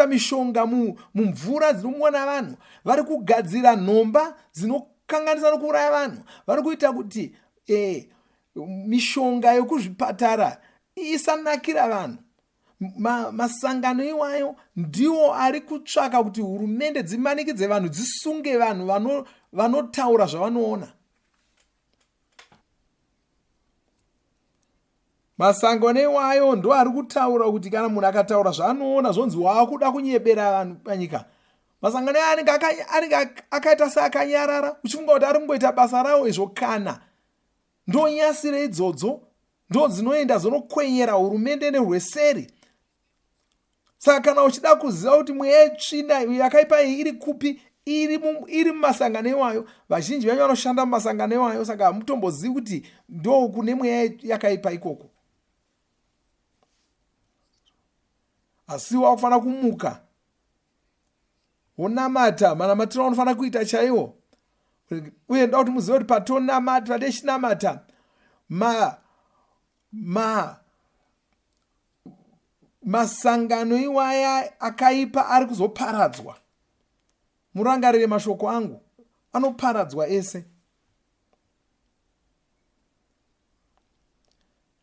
Speaker 1: mishonga mumvura dzinomwana vanhu. Vari kugadzira nhomba dzinokanganisa nokuuraya vanhu. Vari kuita kuti mishonga yekuzvipatara isanakira vanhu. Masangano iwayo ndiwo ari kutsvaka kuti hurumende dzimanikidze vanhu, dzisunge vanhu vanotaura zvavanoona. Masangano iwayo ndo ari kutaura kuti kana munhu akataura zvanoona zvonzi waakuda kunyebera vanhu panyika. Masangano aya anenge akaita seakanyarara, uchifunga kuti ari kungoita basa rawo izvo. Kana ndo nyasire idzodzo ndo dzinoenda dzinokwenyera hurumende nerweseri. Saka kana uchida kuziva kuti mweya yetsvina yakaipa iyi iri kupi, iri mumasangano iwayo. Vazhinji venyu vanoshanda mumasangano iwayo, saka hamutombozivi kuti ndo kune mweya yakaipa ikoko. Asi wakufanira kumuka wonamata, manamatiro anofanira kuita chaiwo. Uye ndoda kuti muzive kuti patichinamata masangano iwaya akaipa ari kuzoparadzwa. Murangarire mashoko angu, anoparadzwa ese.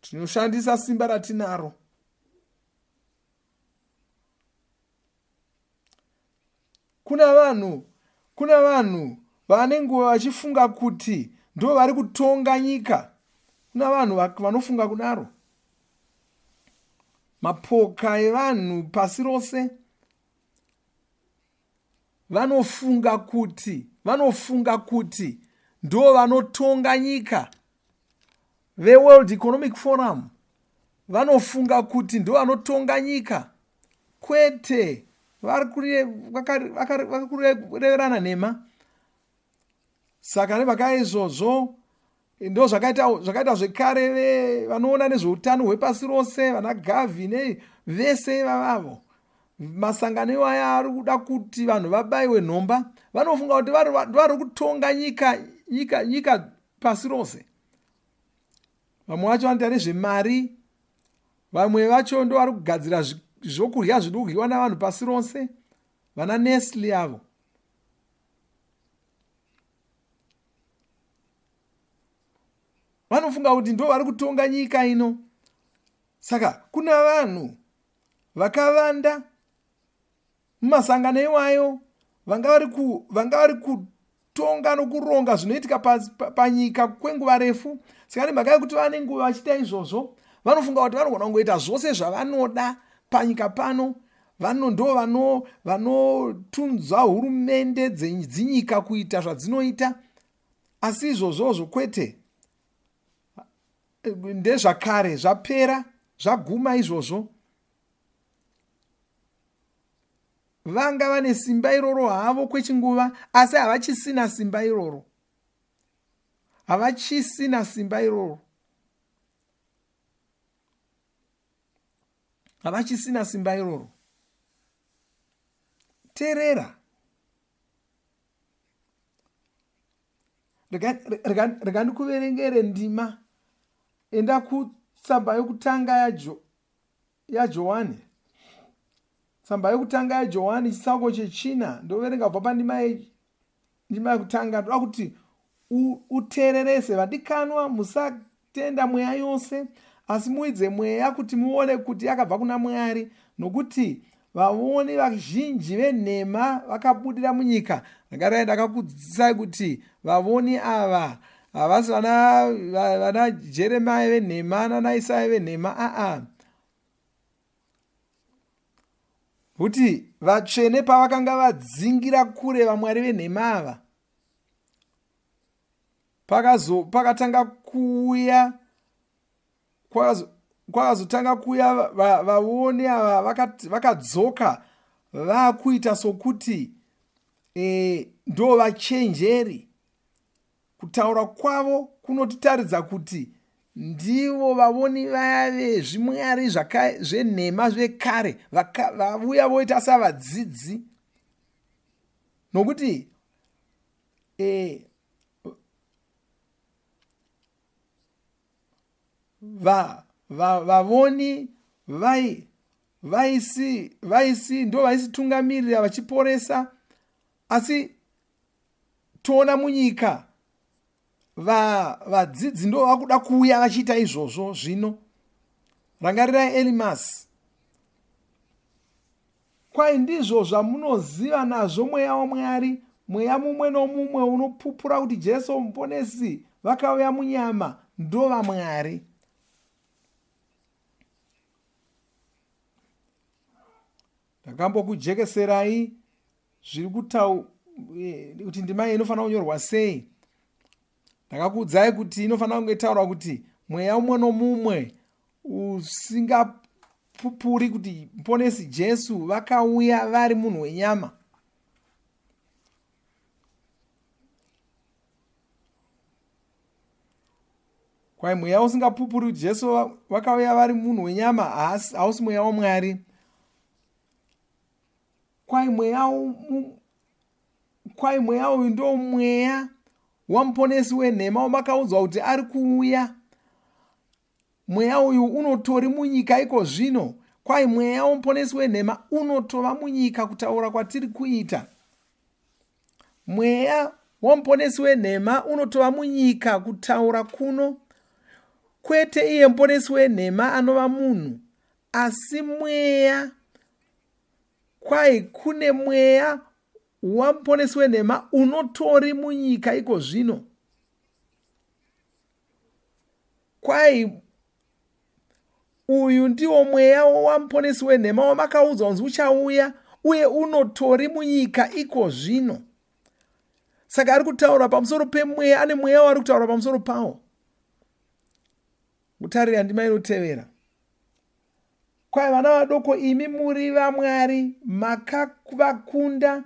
Speaker 1: Tinoshandisa simba ratinaro. Kuna vanhu vanenge vachifunga kuti ndo vari kutonga nyika. Kuna vanhu vanofunga kudaro. Mapoka evanhu pasi rose vanofunga kuti ndo vanotonga nyika. VeWorld Economic Forum vanofunga kuti ndo vanotonga nyika. Kwete, vakakureverana nhema. Saka nevakaizvozvo ndo zvakaita zvekare vanoona nezveutano hwepasi rose, vana Gavi vese ivavavo. Masangano iwaya ari kuda kuti vanhu vabayiwe nhomba. Vanofunga kuti vari kutonga nyika pasi rose. Vamwe vacho vanoita nezvemari, vamwe vacho ndo vari kugadzira zvokudya zvinodyiwa navanhu pasi rose, vana Nestle avo. Vanofunga kuti ndo vari kutonga nyika ino. Saka kuna vanhu vakavanda mumasangano iwayo vanga vari kutonga nokuronga zvinoitika panyika kwenguva refu. Saka nemhaka yekuti vane nguva vachiita izvozvo, vanofunga kuti vanogona kungoita zvose zvavanoda panyika pano. Ndo vanotunza hurumende dzinyika kuita zvadzinoita. Asi izvozvozvo kwete, ndezvakare, zvapera, zvaguma izvozvo. Vanga vane simba iroro havo kwechinguva, asi havachisina simba iroro. Havachisina simba iroro. Havachisina simba iroro. Terera. Rega ndikuverengere ndima. Enda kutsamba yokutanga yaJohani. Tsamba yokutanga yaJohani chisango chechina. Ndoverenga kubva pandima yekutanga. Ndoda kuti utererese vadikanwa, musatenda mweya yose, asi muidze mweya kuti muone kuti yakabva kuna Mwari, nokuti vavoni vazhinji venhema vakabudira munyika. Ndakarai ndakakudzidzisai kuti vavoni ava havasi vana Jeremia venhema nana Isaya venhema. Kuti vatsvene pavakanga vadzingira kure vamwari venhema ava, pakatanga kuuya kwakazotanga kuuya vavoni ava vakadzoka vakuita sokuti ndo vachenjeri. Kutaura kwavo kunotitaridza kuti ndivo vavoni vaya vezvimwari zvenhema zvekare vauya voita savadzidzi. Nokuti vavoni ndo vaisitungamirira vachiporesa. Asi toona munyika vadzidzi ndo vakuda kuuya vachiita izvozvo zvino. Rangarirai Elimasi. Kwai ndizvo zvamunoziva nazvo mweya waMwari, mweya mumwe nomumwe unopupura kuti Jesu muponesi vakauya munyama ndo vaMwari. Ndakambokujekeserai zviri kuti ndima iyi inofanira kunyorwa sei. Ndakakuudzai kuti inofanira kunge taura kuti mweya umwe nomumwe usingapupuri kuti muponesi Jesu vakauya vari munhu wenyama. Kwai mweya usingapupuri kuti Jesu vakauya vari munhu wenyama hausi mweya waMwari. Kwai mweya uyu ndo mweya wamuponesi wenhema wamakaudzwa kuti ari kuuya. Mweya uyu unotori munyika iko zvino. Kwai mweya wamuponesi wenhema unotova munyika kutaura kwatiri kuita. Mweya wamuponesi wenhema unotova munyika kutaura kuno. Kwete iye muponesi wenhema anova munhu, asi mweya. Kwai kune mweya wamuponesi wenhema unotori munyika iko zvino. Kwai uyu ndiwo mweya wamuponesi wenhema wamakaudzwa kunzi uchauya, uye unotori munyika iko zvino. Saka ari kutaura pamusoro pemweya, ane mweya wari kutaura pamusoro pawo. Mutarira ndima inotevera. Kwai vana vadoko, imi muri vaMwari, makavakunda.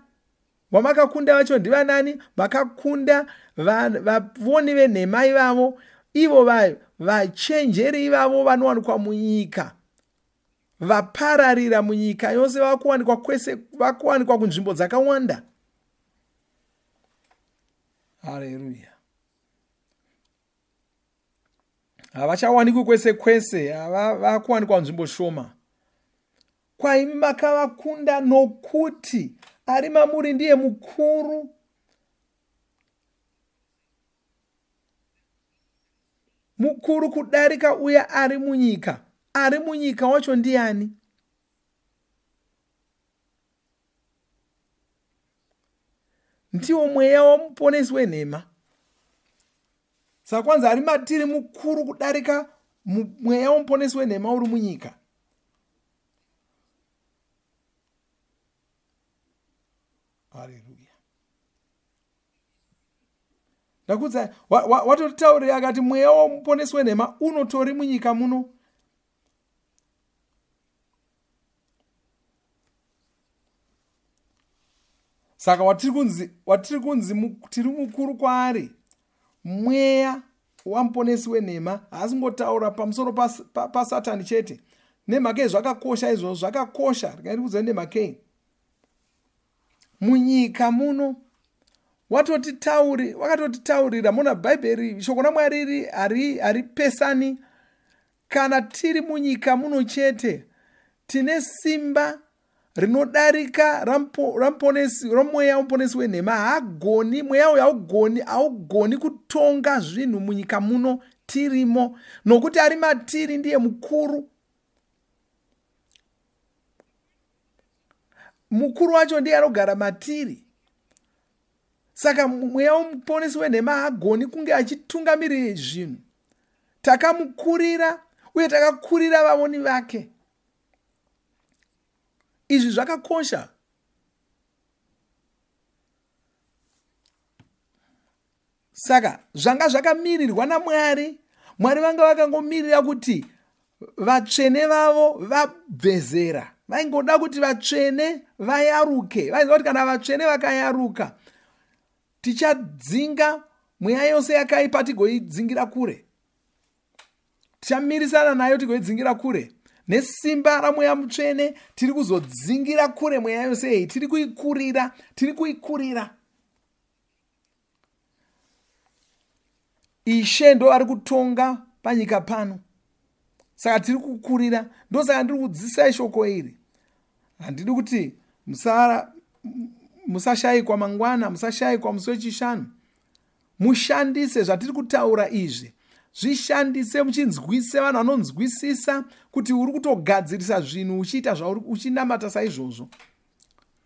Speaker 1: Vamakakunda vacho ndivanani? Makakunda vavoni venhema ivavo, ivo vachenjeri ivavo vanowanikwa munyika, vapararira munyika yose, vakuwanikwa kunzvimbo dzakawanda. Haleluya. Havachawanikwi kwese kwese, vakuwanikwa nzvimbo shoma. Kwai imi makavakunda nokuti ari mamuri ndiye mukuru. Mukuru kudarika uya ari munyika. Ari munyika wacho ndiani? ndiwo mweya wamuponesi wenhema. Saka kwanza ari matiri mukuru kudarika mweya wamuponesi wenhema uri munyika. Haleluya. Ndakudza watotitaurira akati mweya wamuponesi wenhema unotori munyika muno. Saka watiri kunzi tiri mukuru kwaari mweya wamuponesi wenhema haasingotaura pamusoro pasatani chete. Nemhaka zvakakosha izvozvo, zvakakosha. Rikairi kudza nemhakei munyika muno wakatotitaurira muna bhaibheri. Shoko raMwari haripesani. Kana tiri munyika muno chete tine simba rinodarika ramweya wamuponesi wenhema. Mweya uyu haugoni kutonga zvinhu munyika muno tirimo, nokuti ari matiri ndiye mukuru. Mukuru wacho ndiye anogara matiri. Saka mweya wamuponesi wenhema haagoni kunge achitungamirira zvinhu. Takamukurira uye takakurira vavoni vake. Izvi zvakakosha. Saka zvanga zvakamirirwa naMwari. Mwari vanga vakangomirira kuti vatsvene vavo vabve zera. Vaingoda kuti vatsvene vayaruke. Vaiziva kuti kana vatsvene vakayaruka, tichadzinga mweya yose yakaipa tigoidzingira kure. Tichamirisana nayo tigoidzingira kure. Nesimba ramweya mutsvene tiri kuzodzingira kure mweya yose iyi. Tiri kuikurira. Ishe ndo ari kutonga panyika pano. Saka tiri kukurira. Ndosaka ndiri kudzisai shoko iri. Handidi kuti musashayikwa mangwana, musashayikwa musi wechishanu. Mushandise zvatiri kutaura izvi. Zvishandise muchinzwise vanhu vanonzwisisa kuti uri kutogadzirisa zvinhu uchiita zvauri uchinamata saizvozvo.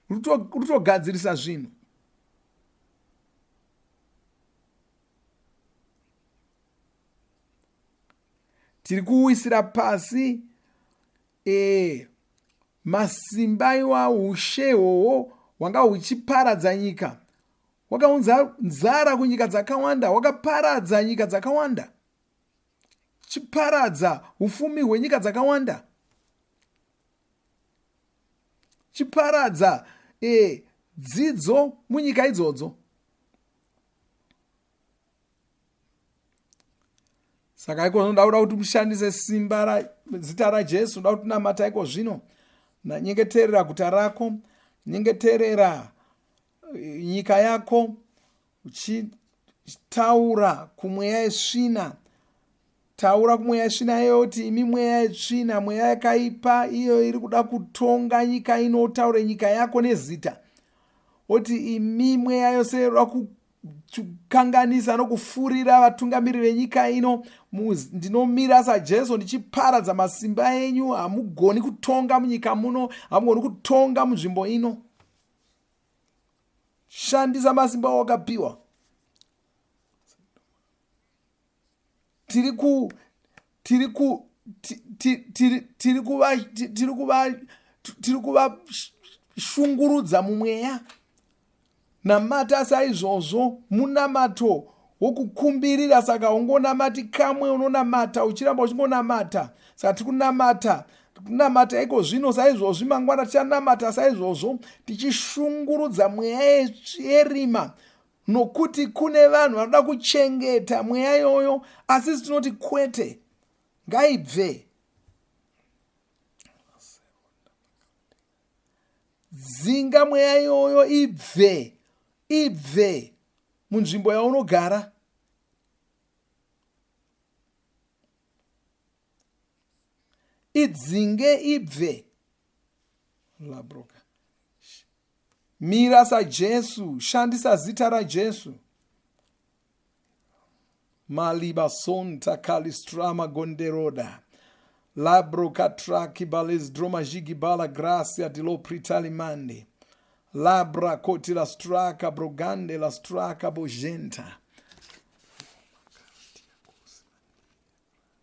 Speaker 1: Uri kutogadzirisa zvinhu. Tiri kuwisira pasi masimba ushe hwohwo hwanga huchiparadza nyika. Wakaunza nzara kunyika dzakawanda, wakaparadza nyika dzakawanda. Chiparadza ufumi hwenyika dzakawanda. Chiparadza dzidzo munyika idzodzo. Saka iko zvinoda kuti mushandise simba zita raJesu. Ndoda kuti namata iko zvino. Nyengeterera guta rako, nyengeterera nyika yako, uchitaura kumweya yesvina. Taura kumweya yesvina yoti imi mweya yesvina, mweya yakaipa iyo iri kuda kutonga nyika ino. Utaure nyika yako nezita. Oti imi mweya yose iri kukanganisa nokufurira vatungamiriri venyika ino. Ndinomira saJesu ndichiparadza masimba enyu. Hamugoni kutonga munyika muno, hamugoni kutonga munzvimbo ino. Shandisa masimba awakapiwa. Tiri kuvashungurudza mumweya. Namata saizvozvo munamato wokukumbirira. Saka ungonamati kamwe, unonamata uchiramba uchingonamata. Saka tiri kunamata iko zvino saizvozvo. Mangwana tichanamata saizvozvo tichishungurudza mweya yerima. Nokuti kune vanhu vanoda kuchengeta mweya yoyo, asi tinoti kwete, ngaibve. Dzinga mweya yoyo ibve munzvimbo yaunogara. Idzinge ibve. Labroka. Mira saJesu, shandisa zita raJesu. Maliba sonta kalistrama gonderoda. Labroka traki bales droma jigibala gracia di lo pritalimande. Labra koti la straka brogande la straka bojenta.